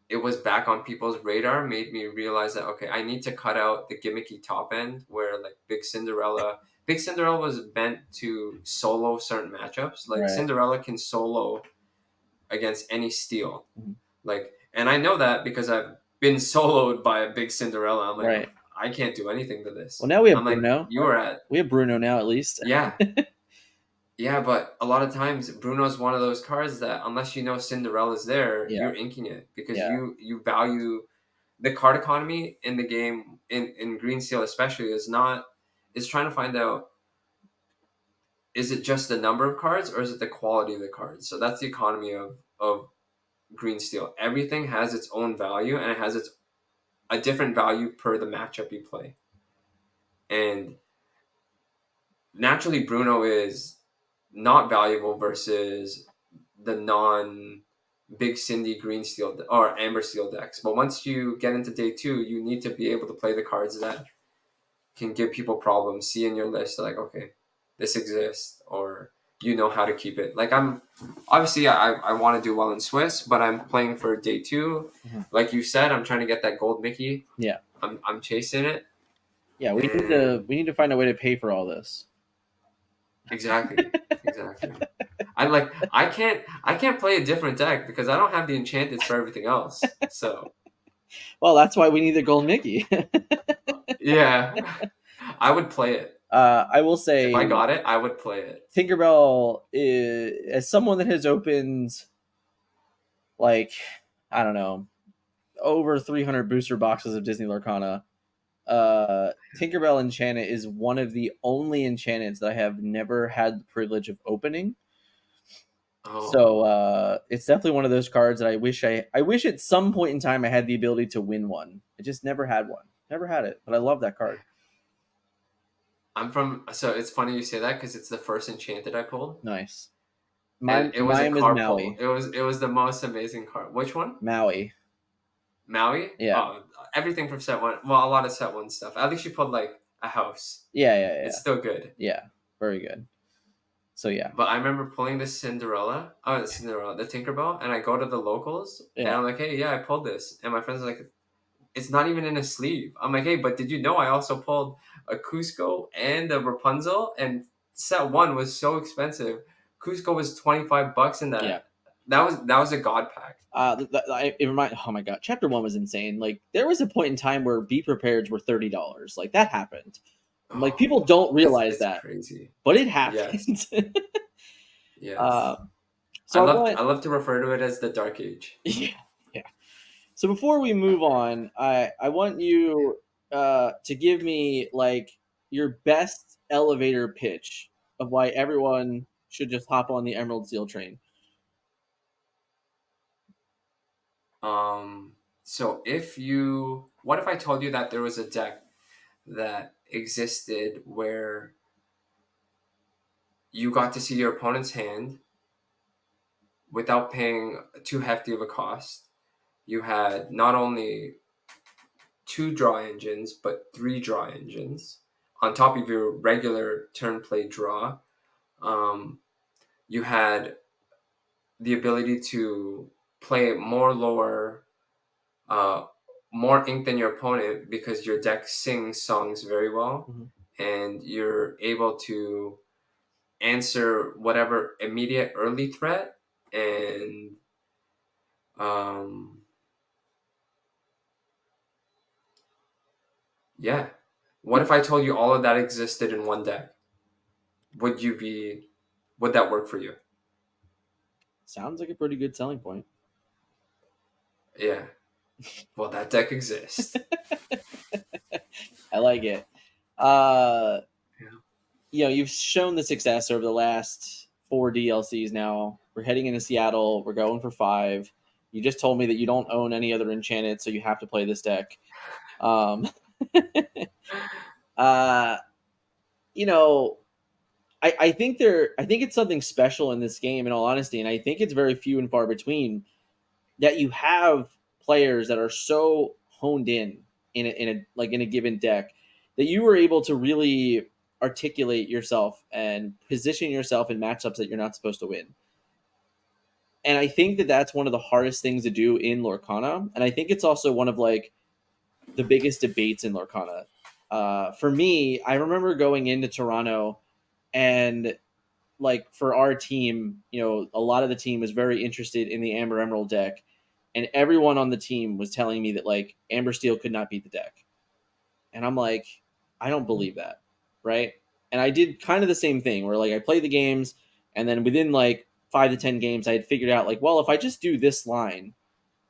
it was back on people's radar made me realize that, okay, I need to cut out the gimmicky top end where like Big Cinderella was meant to solo certain matchups. Like Right. Cinderella can solo against any steel. Mhm. Like, and I know that because I've been soloed by a Big Cinderella. I'm like, Right. I can't do anything to Well, this. now we have I'm like, Bruno. you were at, We have Bruno now, at least. yeah. Yeah, but a lot of times Bruno's one of those cards that unless you know Cinderella's there, Yeah. you're inking it because Yeah. you value the card economy in the game in Green Steel especially is trying to find out, is it just the number of cards or is it the quality of the cards? So that's the economy of Green Steel. Everything has its own value and it has its a different value per the matchup you play. And naturally Bruno is not valuable versus the non Big Cindy Green Steel or Amber Steel decks. But once you get into day two, you need to be able to play the cards that can give people problems. See in your list, like, okay, this exists, or you know how to keep it. Like I'm obviously I want to do well in Swiss, but I'm playing for day 2. Mhm. Like you said, I'm trying to get that gold Mickey. Yeah. I'm chasing it. Yeah. And We need to find a way to pay for all this. exactly. Exactly. I can't play a different deck because I don't have the enchantments for everything else. So Well, that's why we need the gold Mickey. yeah, I would play it I will if I say, got it. I would play it. Tinkerbell is, as someone that has opened, like, I don't know, over 300 booster boxes of Disney Lorcana. Tinkerbell Enchanted is one of the only enchantments that I have never had the privilege of opening. Oh, So it's definitely one of those cards that I wish at some point in time I had the ability to win one. I just never had one. Never had it, but I love that card. I'm from. So it's funny you say that because it's the first enchanted I pulled, Nice. and it was a Mine was card pull. Maui. It was the most amazing card. Which one? Maui. Maui. Yeah. Oh, everything from set one. Well, a lot of set one stuff. At least you pulled like a house. Yeah. It's still good. Yeah. Very good. So yeah. But I remember pulling the the Tinkerbell, and I go to the locals, and Yeah. I'm like, hey, yeah, I pulled this, and my friends are like, it's not even in a sleeve. I'm like, hey, but did you know I also pulled a Cusco and a Rapunzel, and set one was so expensive. Cusco was $25 in that. Yeah. That was a god pack. It remind. Oh my god, chapter 1 was insane. Like there was a point in time where be prepareds were $30. Like that happened. Like Oh, people don't realize it's that, crazy. but it Yes, happened. yes. uh, so I want. I love to refer to it as the Dark Age. Yeah, yeah. So before we move on, I want you to give me like your best elevator pitch of why everyone should just hop on the Emerald Seal train. So what if I told you that there was a deck that existed where you got to see your opponent's hand without paying too hefty of a cost. You had not only 2 draw engines, but 3 draw engines on top of your regular turn play draw. Um, you had the ability to play more lower, uh, more ink than your opponent because your deck sings songs very well, Mhm. and you're able to answer whatever immediate early threat and um, yeah. What if I told you all of that existed in one deck? Would you be? Would that work for you? Sounds like a pretty good selling point. Yeah. Well, that deck exists. I like it. Uh, Yeah. you've shown the success over the last 4 DLCs now. We're heading into Seattle. We're going for 5. You just told me that you don't own any other enchanted, so you have to play this deck. Um, uh, you know, I think I think it's something special in this game, in all honesty, and I think it's very few and far between that you have players that are so honed in a like in a given deck that you were able to really articulate yourself and position yourself in matchups that you're not supposed to win. And I think that that's one of the hardest things to do in Lorcana, and I think it's also one of like the biggest debates in Lorcana. For me, I remember going into Toronto and like for our team, a lot of the team was very interested in the Amber Emerald deck, and everyone on the team was telling me that like Amber Steel could not beat the deck, and I'm like, I don't believe that, right? And I did kind of the same thing where like I played the games, and then within like 5 to 10 games, I had figured out like, well, if I just do this line,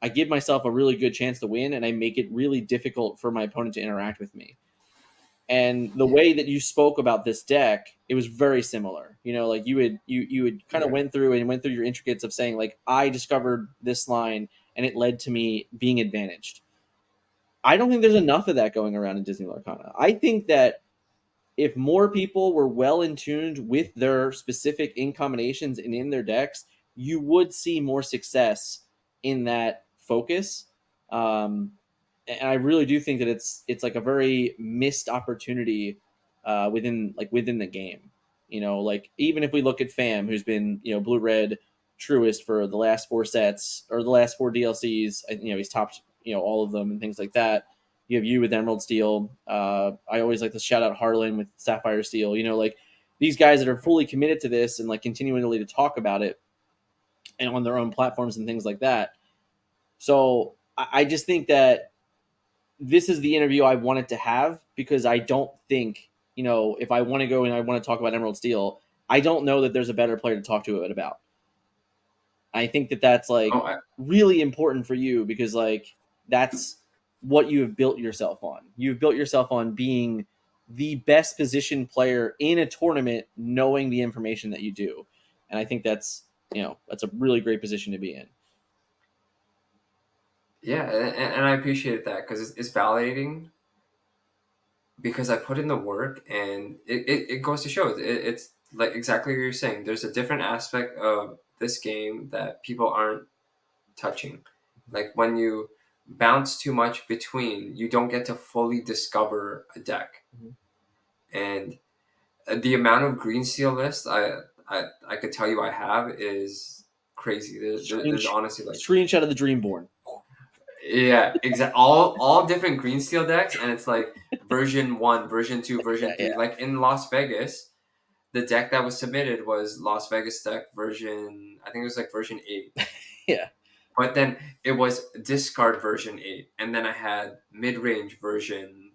I give myself a really good chance to win, and I make it really difficult for my opponent to interact with me. And the Yeah, way that you spoke about this deck, it was very similar. Like you would kind of yeah, went through your intricates of saying like I discovered this line and it led to me being advantaged. I don't think there's enough of that going around in Disney Lorcana. I think that if more people were well in tuned with their specific in combinations and in their decks, you would see more success in that focus. Um, and I really do think that it's like a very missed opportunity within the game. Like even if we look at Fam, who's been blue red truest for the last four sets or the last four DLCs. He's topped all of them and things like that. You have you with Emerald Steel. I always like to shout out Harlan with Sapphire Steel. Like these guys that are fully committed to this and like continually to talk about it and on their own platforms and things like that. So I just think that this is the interview I wanted to have because I don't think if I want to go and I want to talk about Emerald Steel, I don't know that there's a better player to talk to it about. I think that that's oh, like really important for you because like that's what you have built yourself on. You've built yourself on being the best positioned player in a tournament, knowing the information that you do, and I think that's a really great position to be in. yeah, and I appreciate that because it's validating because I put in the work, and it goes to show it's like exactly what you're saying. There's a different aspect of this game that people aren't touching. Like when you bounce too much between, you don't get to fully discover a deck. Mhm. And the amount of green steel lists I could tell you I have is crazy. There's honestly like, Screenshot of the Dreamborn. yeah, exactly, all different green steel decks, and it's like version 1, version 2, version Yeah, 3. Like in Las Vegas, the deck that was submitted was Las Vegas deck version, I think it was like version 8. yeah, But then it was discard version 8, and then I had mid-range version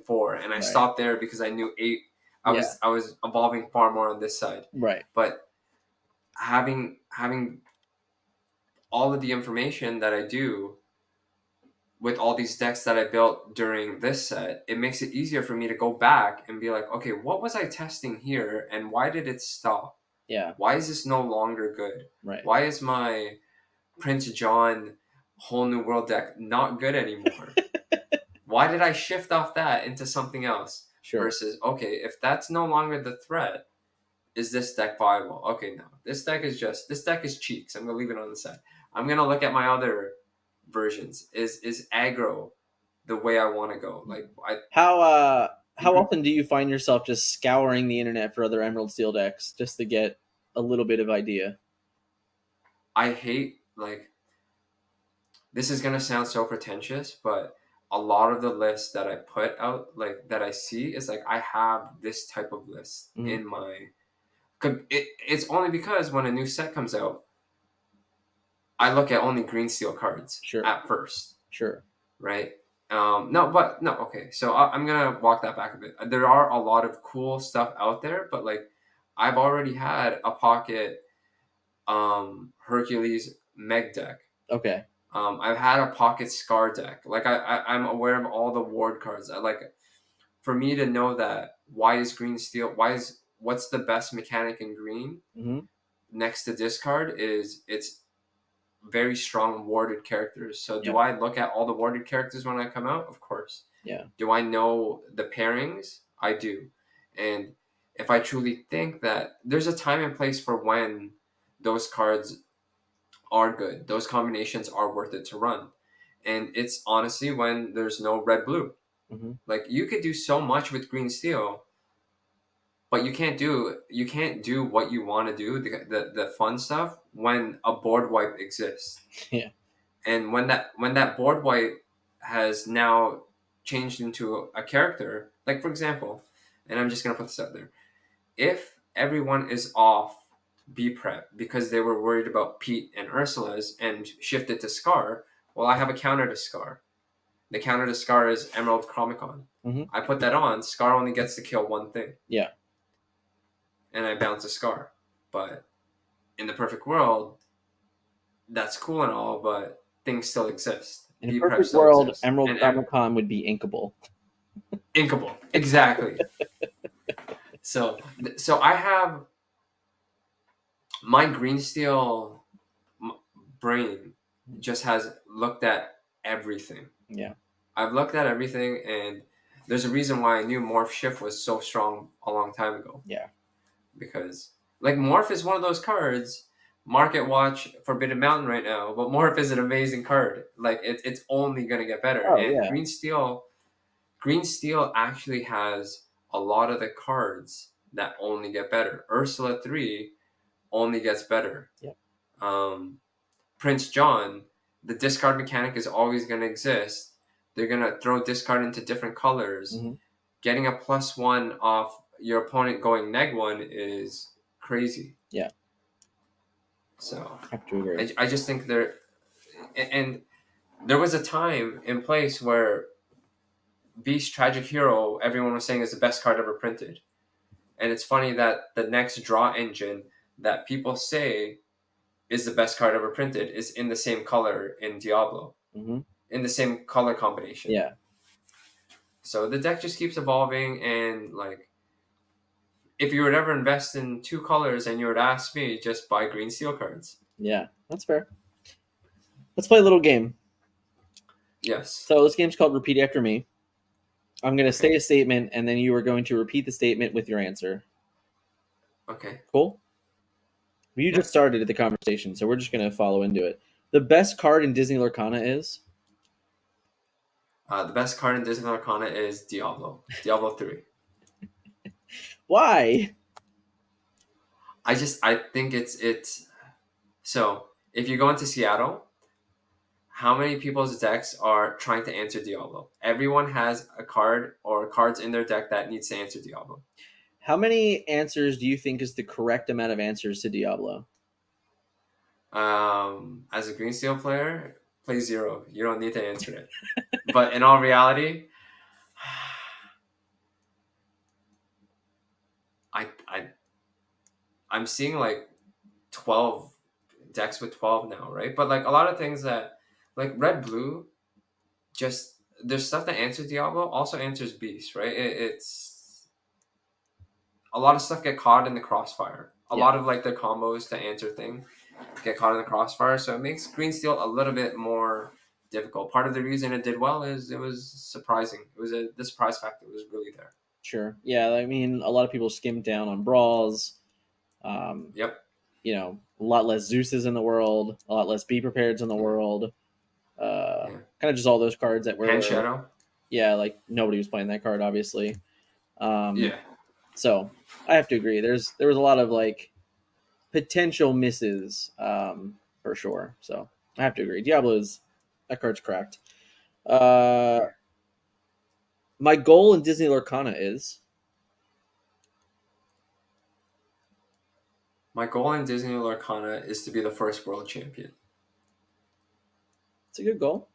4, and I right, stopped there because I knew 8, yeah, I was evolving far more on this side. right, But having all of the information that I do with all these decks that I built during this set, it makes it easier for me to go back and be like, okay, what was I testing here and why did it stop? yeah, Why is this no longer good? right. Why is my Prince John whole new world deck not good anymore? Why did I shift off that into something else? Sure. Versus, okay, if that's no longer the threat, is this deck viable? Okay, no. This deck is cheeks. I'm gonna leave it on the side. I'm gonna look at my other versions. Is aggro the way I want to go? Like How often do you find yourself just scouring the internet for other Emerald Steel decks just to get a little bit of idea? I hate, like, this is gonna sound so pretentious, but a lot of the lists that I put out, like that I see, is like I have this type of list Hmm. in my. It's only because when a new set comes out, I look at only green steel cards Sure, at first, sure. right? No, but no, okay. So I'm gonna walk that back a bit. There are a lot of cool stuff out there, but like I've already had a pocket Hercules Meg deck. Okay. I've had a pocket Scar deck. Like I'm aware of all the ward cards. I like, for me to know that why is green steel? What's the best mechanic in green Hmm. next to discard is it's very strong warded characters. So do Yeah. I look at all the warded characters when I come out? Of course. Yeah. Do I know the pairings? I do. And if I truly think that there's a time and place for when those cards are good, those combinations are worth it to run. And it's honestly when there's no red blue. Mm-hmm. Like you could do so much with green steel, but you can't do what you want to do, the fun stuff, when a board wipe exists. Yeah. And when that board wipe has now changed into a character, like for example, and I'm just gonna put this out there, if everyone is off B prep because they were worried about Pete and Ursula's and shifted to Scar, well, I have a counter to Scar. The counter to Scar is Emerald Chromicon. Mm-hmm. I put that on. Scar only gets to kill one thing, Yeah. and I bounce a Scar. But in the perfect world, that's cool and all, but things still exist. In a B prep perfect still world, exists, Emerald and Chromicon would be inkable. inkable. Exactly. So I have my green steel brain just has looked at everything. Yeah. I've looked at everything, and there's a reason why I knew Morph Shift was so strong a long time ago. Yeah. Because like Morph is one of those cards. Market watch Forbidden Mountain right now, but Morph is an amazing card. Like it's only gonna get better. Oh And yeah. Green Steel actually has a lot of the cards that only get better. Ursula 3 only gets better. Yep. Um, Prince John, the discard mechanic is always going to exist. They're going to throw discard into different colors. Mm-hmm. Getting a +1 off your opponent going -1 is crazy. Yeah. So I have to agree. I just think and there was a time in place where Beast Tragic Hero, everyone was saying is the best card ever printed. And it's funny that the next draw engine that people say is the best card ever printed is in the same color in Diablo, Mm-hmm. in the same color combination. Yeah. So the deck just keeps evolving, and like, if you would ever invest in two colors and you would ask me, just buy green steel cards. Yeah. That's fair. Let's play a little game. Yes. So this game's called Repeat After Me. I'm going to say Okay. a statement, and then you are going to repeat the statement with your answer. Okay. Cool? You just started the conversation, so we're just going to follow into it. The best card in Disney Lorcana is? The best card in Disney Arcana is Diablo. Diablo 3. Why? I think it's so if you go into Seattle, how many people's decks are trying to answer Diablo? Everyone has a card or cards in their deck that needs to answer Diablo. How many answers do you think is the correct amount of answers to Diablo? As a green steel player, play 0. You don't need to answer it. But in all reality, I I'm seeing like 12 decks with 12 now, right? But like a lot of things that like red blue, just there's stuff that answers Diablo also answers Beast, right? It's a lot of stuff get caught in the crossfire. A Yeah. lot of like the combos to answer thing get caught in the crossfire, so it makes green steel a little bit more difficult. Part of the reason it did well is it was surprising. It was the surprise factor was really there. Sure. Yeah, I mean, a lot of people skimmed down on brawls. Um, Yep. a lot less Zeuses in the world, a lot less Be Prepareds in the world. Yeah. Kind of just all those cards that Hand were, Shadow. yeah, like nobody was playing that card, obviously. Yeah. So I have to agree. There was a lot of like potential misses, for sure. So I have to agree. That card's cracked. My goal in Disney Lorcana is? My goal in Disney Lorcana is to be the first world champion. It's a good goal.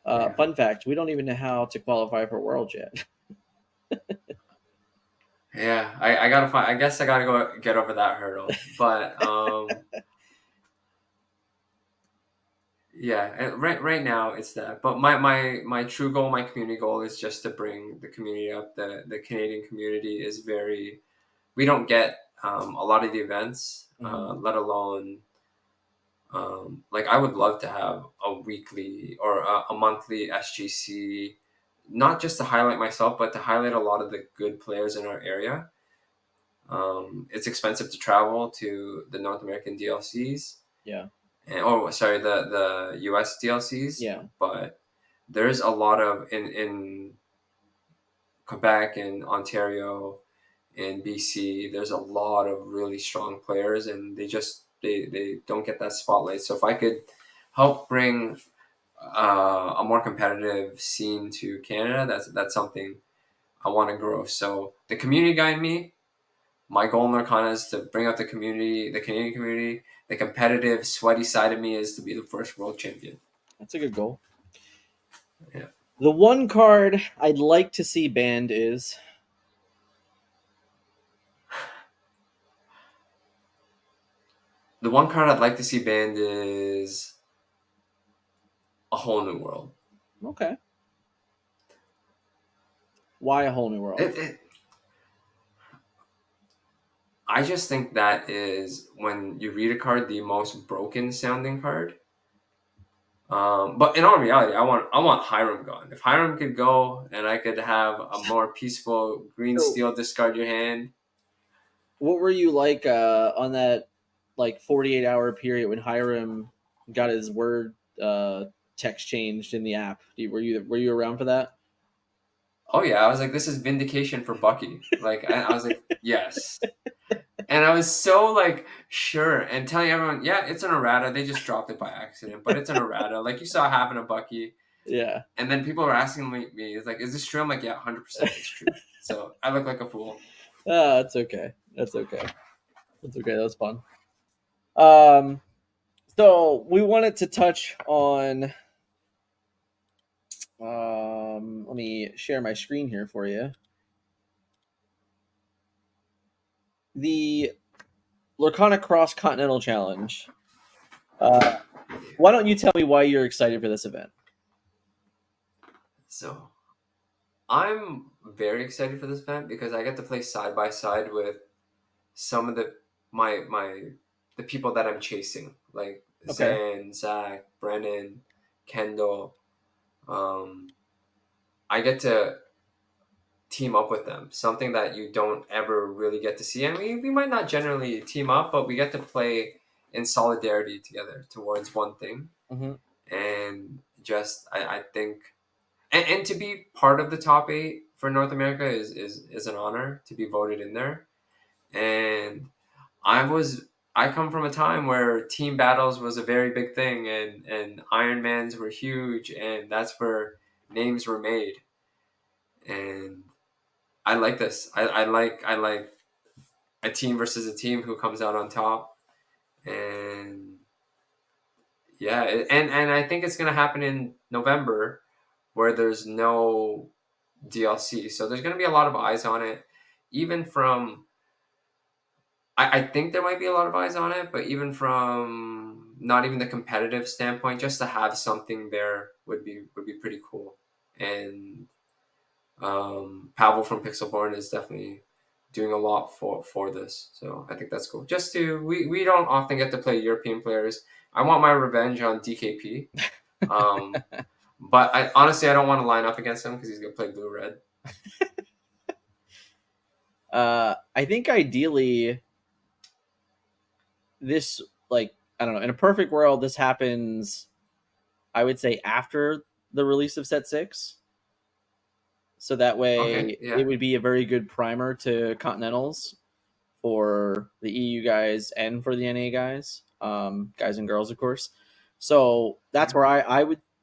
Yeah. Fun fact: we don't even know how to qualify for Worlds yet. Yeah, I gotta find. I guess I gotta go get over that hurdle. But yeah, right now it's that. But my true goal, my community goal, is just to bring the community up. The Canadian community is very. We don't get a lot of the events, Mhm. let alone Like I would love to have a weekly or a monthly SGC, not just to highlight myself, but to highlight a lot of the good players in our area. It's expensive to travel to the North American DLCs, Yeah. and oh, sorry, the US DLCs, Yeah. but there's a lot of in Quebec and Ontario and BC. There's a lot of really strong players, and they don't get that spotlight. So if I could help bring a more competitive scene to Canada, that's something I want to grow. So the community guy in me, my goal in Lorcana is to bring up the community, the Canadian community. The competitive, sweaty side of me is to be the first world champion. That's a good goal. Yeah. The one card I'd like to see banned is The one card I'd like to see banned is A Whole New World. okay. Why a whole new world? It I just think that is when you read a card the most broken sounding card. But in all reality, I want Hiram gone. If Hiram could go and I could have a more peaceful green So, steel discard your hand. what were you like on that like 48-hour period when Hiram got his word text changed in the app? Were you around for that? Oh yeah, I was like, this is vindication for Bucky. Like I was like, yes. And I was so like sure and telling everyone, yeah, it's an errata. They just dropped it by accident, but it's an errata. Like you saw happen to Bucky. Yeah. And then people were asking me, "Is like, is this true?" I'm like, "Yeah, 100%, it's true." So I look like a fool. That's okay. That's okay. That's okay. That was fun. Um, so we wanted to touch on. Let me share my screen here for you. The Lorcana Cross Continental Challenge. Uh, why don't you tell me why you're excited for this event? So I'm very excited for this event because I get to play side by side with some of my the people that I'm chasing, like Okay. Zan, Zach, Brennan, Kendall. Um, I get to team up with them, something that you don't ever really get to see. And we might not generally team up, but we get to play in solidarity together towards one thing. Mm-hmm. And just I think and to be part of the top eight for North America is an honor to be voted in there. And I come from a time where team battles was a very big thing, and Ironmans were huge, and that's where names were made. And I like this. I like a team versus a team who comes out on top, and yeah, and I think it's gonna happen in November, where there's no DLC, so there's gonna be a lot of eyes on it, even from. I think there might be a lot of eyes on it, but even from not even the competitive standpoint, just to have something there would be pretty cool. And Pavel from Pixelborn is definitely doing a lot for this, so I think that's cool. Just to we don't often get to play European players. I want my revenge on DKP, um, but I honestly I don't want to line up against him because he's gonna play blue red. I think ideally this like I don't know. In a perfect world, this happens. I would say after the release of Set Six, so that Okay, way it yeah, would be a very good primer to Continentals for the EU guys and for the NA guys, guys and girls, of course. So that's yeah, where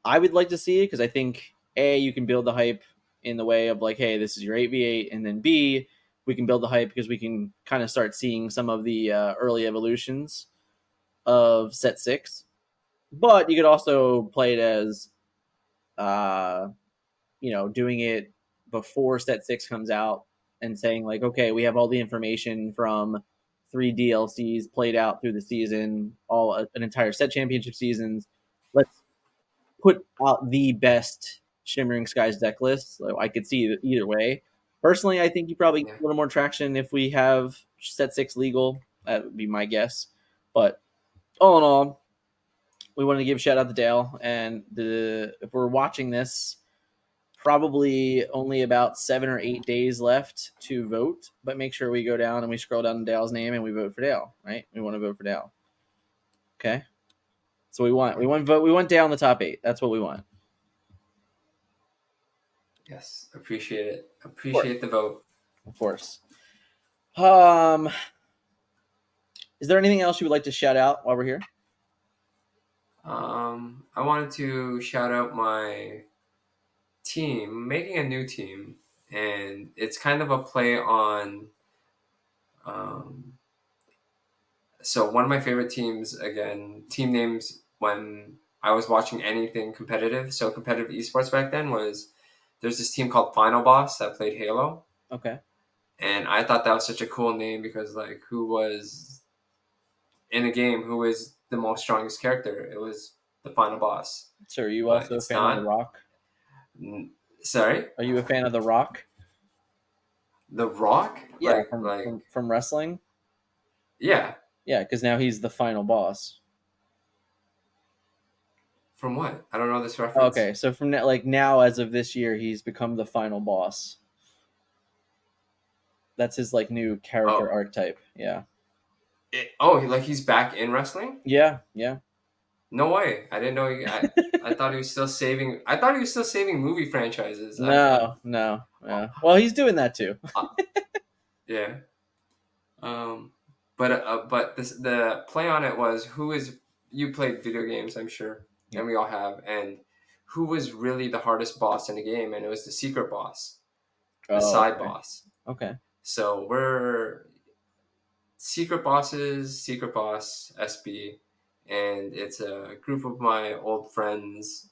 I would like to see it because I think A, you can build the hype in the way of like, hey, this is your 8v8, and then B, we can build the hype because we can kind of start seeing some of the early evolutions of Set Six. But you could also play it as uh, doing it before Set Six comes out and saying like, okay, we have all the information from three DLCs played out through the season, all an entire set championship seasons. Let's put out the best Shimmering Skies deck list. So I could see either way. Personally, I think you probably get yeah. a little more traction if we have Set Six legal. That would be my guess. But all in all, we want to give a shout out to Dale, and if we're watching this, probably only about 7 or 8 days left to vote. But make sure we go down and we scroll down to Dale's name and we vote for Dale. Right? We want to vote for Dale. Okay. So we want Dale in the top 8. That's what we want. Yes, appreciate it. Of course. Appreciate the vote. Of course. Is there anything else you would like to shout out while we're here? I wanted to shout out my team, making a new team, and it's kind of a play on. Um, so one of my favorite teams, again, team names when I was watching anything competitive. So competitive esports back then was there's this team called Final Boss that played Halo, Okay. and I thought that was such a cool name because like who was in a game who is the most strongest character? It was the Final Boss, So are you but also a it's fan of The not. Rock? Sorry, Are you a fan of The Rock? The Rock, Yeah, from like from wrestling. yeah. Yeah, because now he's the final boss. From what? I don't know this reference. Okay, so from now, like now, as of this year, he's become the final boss. That's his like new character Oh, archetype. Yeah. like he's back in wrestling? Yeah. Yeah. No way. I didn't know. I thought he was still saving. I thought he was still saving movie franchises. No. No. Yeah. Well, he's doing that too. Uh, yeah. Um, but the play on it was who is you played video games, I'm sure, Yeah. and we all have, and who was really the hardest boss in the game, and it was the secret boss, the Oh. side Okay. boss. Okay. So we're secret bosses, secret boss SB, and it's a group of my old friends,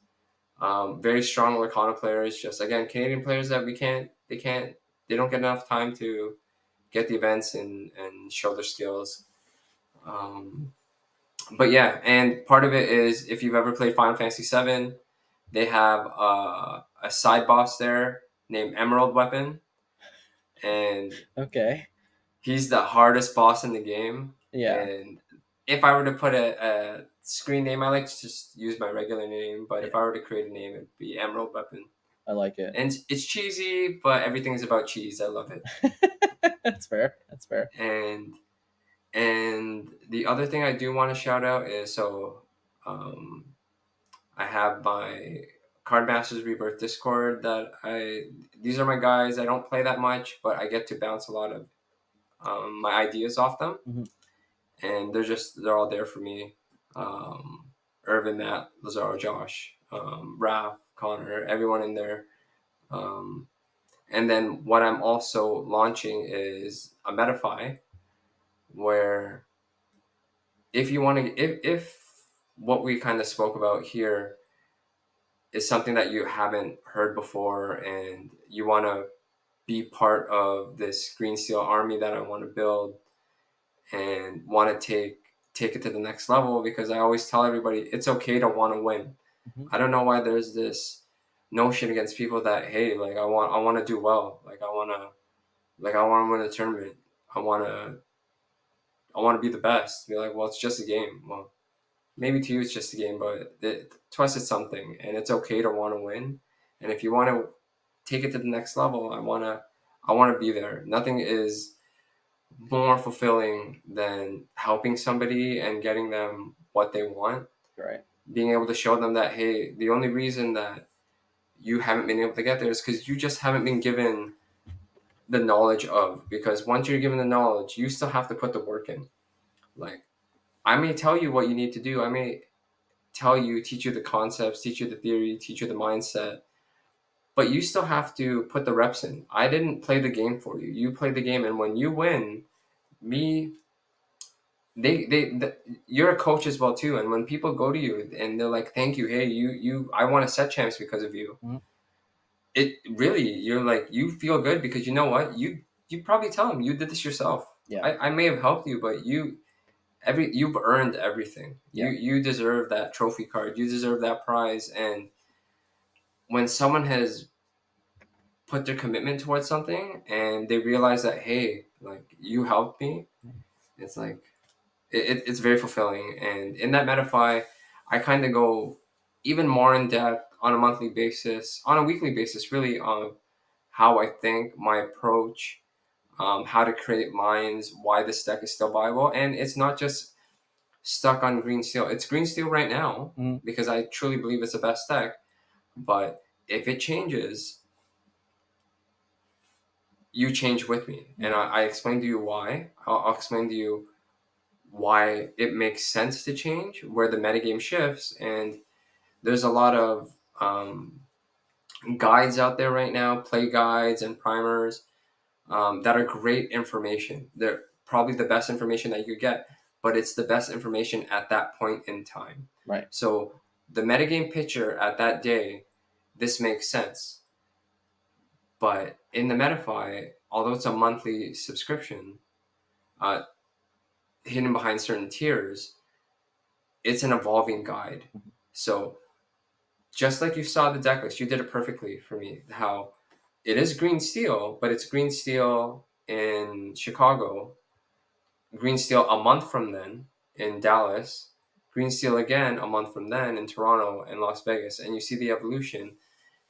very strong Lorcana players. Just again, Canadian players that they don't get enough time to get the events and show their skills. Um, but yeah, and part of it is if you've ever played Final Fantasy VII, they have a side boss there named Emerald Weapon, and Okay. he's the hardest boss in the game. Yeah. And if I were to put a screen name, I like to just use my regular name. But Yeah. if I were to create a name, it'd be Emerald Weapon. I like it. And it's cheesy, but everything's about cheese. I love it. That's fair. That's fair. And the other thing I do want to shout out is um, I have my Card Masters Rebirth Discord that these are my guys. I don't play that much, but I get to bounce a lot of my ideas off them, Mhm. and they're all there for me. Irvin, Matt, Lazaro, Josh, Raph, Connor, everyone in there. Um, and then what I'm also launching is a Metafy where if you want to, if what we kind of spoke about here is something that you haven't heard before and you want to be part of this Green Steel army that I want to build and want to take it to the next level, because I always tell everybody it's okay to want to win. Mhm. I don't know why there's this notion against people that hey, like I want to do well, I want to win a tournament. I want to be the best. Be like, well, it's just a game. Well, maybe to you it's just a game, but to us it's something, and it's okay to want to win. And if you want to take it to the next level, I want to be there. Nothing is more fulfilling than helping somebody and getting them what they want. Right. Being able to show them that hey, the only reason that you haven't been able to get there is because you just haven't been given the knowledge of. Because once you're given the knowledge, you still have to put the work in. Like I may tell you what you need to do. I may teach you the concepts, teach you the theory, teach you the mindset, but you still have to put the reps in. I didn't play the game for you. You play the game, and when you win, me, you're a coach as well too. And when people go to you and they're like, "Thank you, hey, I won a set champs because of you." Mhm. It really, you're like, you feel good because you know what, you probably tell them you did this yourself. Yeah. I may have helped you, but you've earned everything. Yeah. You deserve that trophy card. You deserve that prize. And when someone has put their commitment towards something and they realize that hey, like you helped me, it's like it's very fulfilling. And in that Metafy, I kind of go even more in depth on a monthly basis, on a weekly basis, really, on how I think, my approach, how to create mines, why this deck is still viable. And it's not just stuck on green steel. It's green steel right now Mm-hmm. because I truly believe it's the best deck. But if it changes, you change with me. And I explain to you why. I'll explain to you why it makes sense to change, where the metagame shifts. And there's a lot of guides out there right now, play guides and primers, that are great information. They're probably the best information that you get, but it's the best information at that point in time. Right. So the metagame picture at that day, this makes sense. But in the Metafy, although it's a monthly subscription, uh, hidden behind certain tiers, it's an evolving guide. So just like you saw the deck list, you did it perfectly for me. How it is green steel, but it's green steel in Chicago, green steel a month from then in Dallas, green steel again a month from then in Toronto and Las Vegas, and you see the evolution.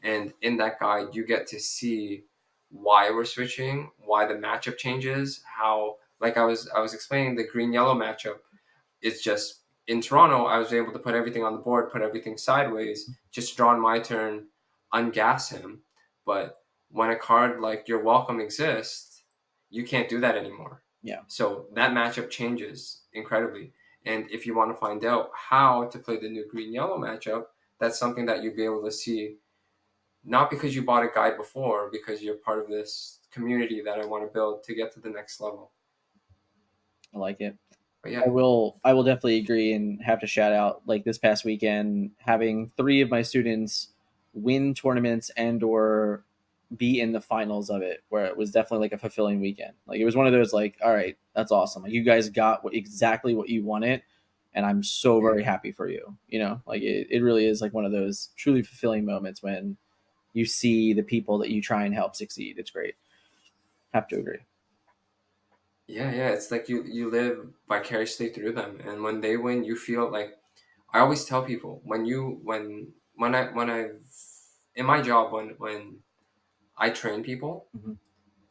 And in that guide, you get to see why we're switching, why the matchup changes, how, like I was explaining, the green yellow matchup. It's just in Toronto, I was able to put everything on the board, put everything sideways, just draw on my turn, ungas him. But when a card like You're Welcome exists, you can't do that anymore. Yeah. So that matchup changes incredibly. And if you want to find out how to play the new green yellow matchup, that's something that you'll be able to see, not because you bought a guide before, because you're part of this community that I want to build to get to the next level. I like it. But I yeah, will. I will definitely agree and have to shout out, like, this past weekend, having three of my students win tournaments and or be in the finals of it, where it was definitely like a fulfilling weekend. Like, it was one of those, like, all right, that's awesome. Like, you guys got exactly what you wanted, and I'm so yeah, very happy for you. You know, like, it really is like one of those truly fulfilling moments when you see the people that you try and help succeed. It's great. Have to agree. yeah. It's like you live vicariously through them, and when they win, you feel like, I always tell people, when I in my job, when I train people, Hmm.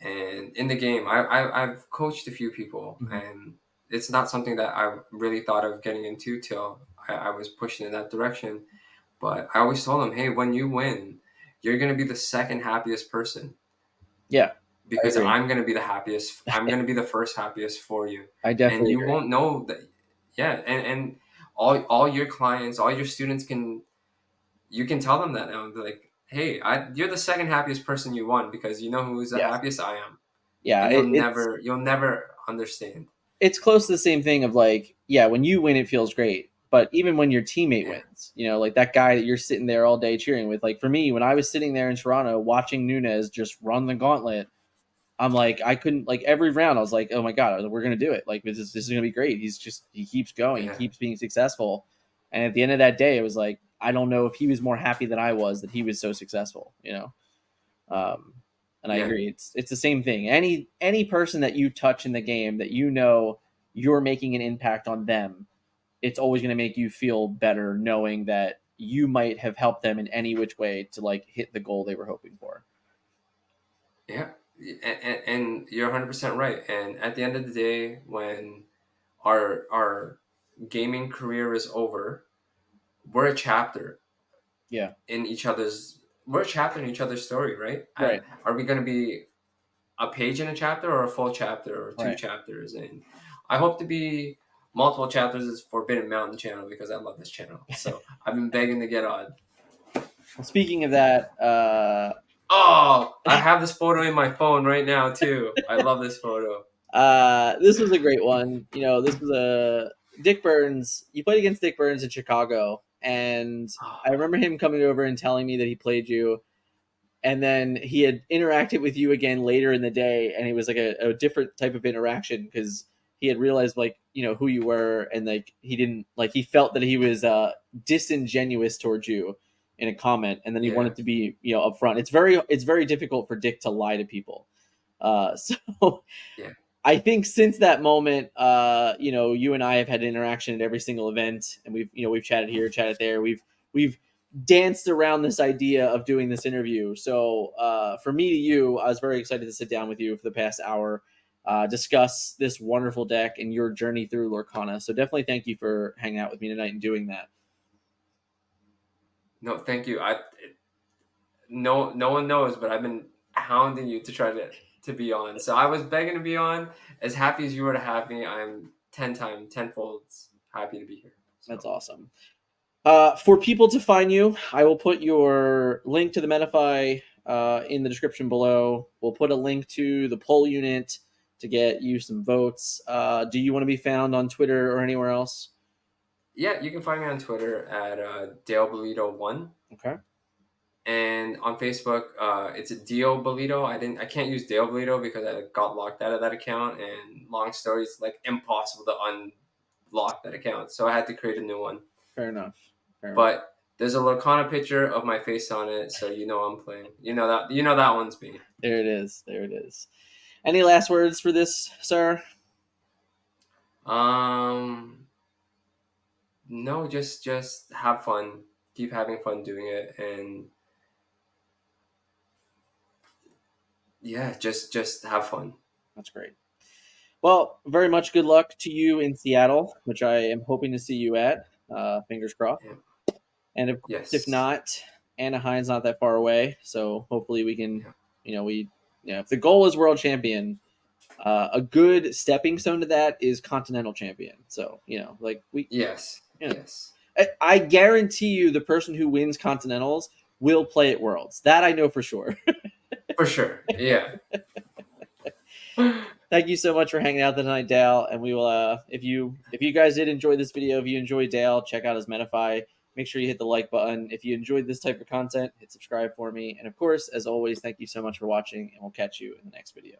and in the game, I've coached a few people, Hmm. and it's not something that I really thought of getting into till I was pushing in that direction. But I always told them, hey, when you win, you're gonna be the second happiest person, Yeah, I because agree. I'm gonna be the happiest. I'm gonna be the first happiest for you, I and definitely you agree. won't know that. Yeah, and all your clients, all your students can, you can tell them that now. They're like, hey, you're the second happiest person you won, because you know who's the Yes. happiest? I am. Yeah, And you'll never understand. it's close to the same thing of, like, yeah, when you win it feels great, but even when your teammate Yeah, wins, you know, like that guy that you're sitting there all day cheering with. Like, for me, when I was sitting there in Toronto watching Nunez just run the gauntlet, I'm like, I couldn't, like, every round I was like, oh my god, we're gonna do it. Like, this is gonna be great. He keeps going, he yeah, keeps being successful, and at the end of that day, it was like, I don't know if he was more happy than I was that he was so successful. You know. Um, and I yeah, agree. It's the same thing. Any person that you touch in the game that you know you're making an impact on them, it's always going to make you feel better knowing that you might have helped them in any which way to, like, hit the goal they were hoping for. yeah. And you're 100% right. And at the end of the day, when our gaming career is over, we're a chapter Yeah. in each other's. We're a chapter in each other's story, right? Right. Are we going to be a page in a chapter, or a full chapter, or two Right. chapters? And I hope to be multiple chapters as Forbidden Mountain channel, because I love this channel. So I've been begging to get on. Well, speaking of that, Oh, I have this photo in my phone right now too. I love this photo. this was a great one. You know, this was a Dick Burns. You played against Dick Burns in Chicago, and I remember him coming over and telling me that he played you, and then he had interacted with you again later in the day, and it was like a different type of interaction because he had realized, like, you know, who you were, and like he didn't, like, he felt that he was disingenuous towards you in a comment, and then he Yeah, wanted to be, you know, upfront. It's very difficult for Dick to lie to people. So yeah. I think since that moment, you and I have had interaction at every single event, and we've chatted here, chatted there. We've danced around this idea of doing this interview. So for me to you, I was very excited to sit down with you for the past hour, discuss this wonderful deck and your journey through Lorcana. So definitely thank you for hanging out with me tonight and doing that. No, thank you. No one knows, but I've been hounding you to try to be on. So I was begging to be on. As happy as you were to have me, I'm tenfold happy to be here. That's So awesome. For people to find you, I will put your link to the Menify in the description below. We'll put a link to the poll unit to get you some votes. Do you want to be found on Twitter or anywhere else? yeah, you can find me on Twitter at Dale Bellido1. Okay, And on Facebook, it's a Dale Bellido. I can't use Dale Bellido because I got locked out of that account. And long story, it's like impossible to unlock that account. So I had to create a new one. fair enough. Fair enough. But there's a Lorcana picture of my face on it, so you know I'm playing. You know that one's me. There it is. There it is. Any last words for this, sir? Um, no, just have fun. Keep having fun doing it, and yeah, just have fun. That's great. Well, very much good luck to you in Seattle, which I am hoping to see you at. Fingers crossed. Yeah. And of course, if Yes. not, Anaheim's not that far away, so hopefully we can, Yeah. if the goal is world champion, a good stepping stone to that is Continental champion. So Yes. you know, Yes. I guarantee you, the person who wins Continentals will play at Worlds. That I know for sure. For sure. Yeah. Thank you so much for hanging out tonight, Dale. And we will, if you guys did enjoy this video, if you enjoyed Dale, check out his Menify. Make sure you hit the like button. If you enjoyed this type of content, hit subscribe for me. And of course, as always, thank you so much for watching, and we'll catch you in the next video.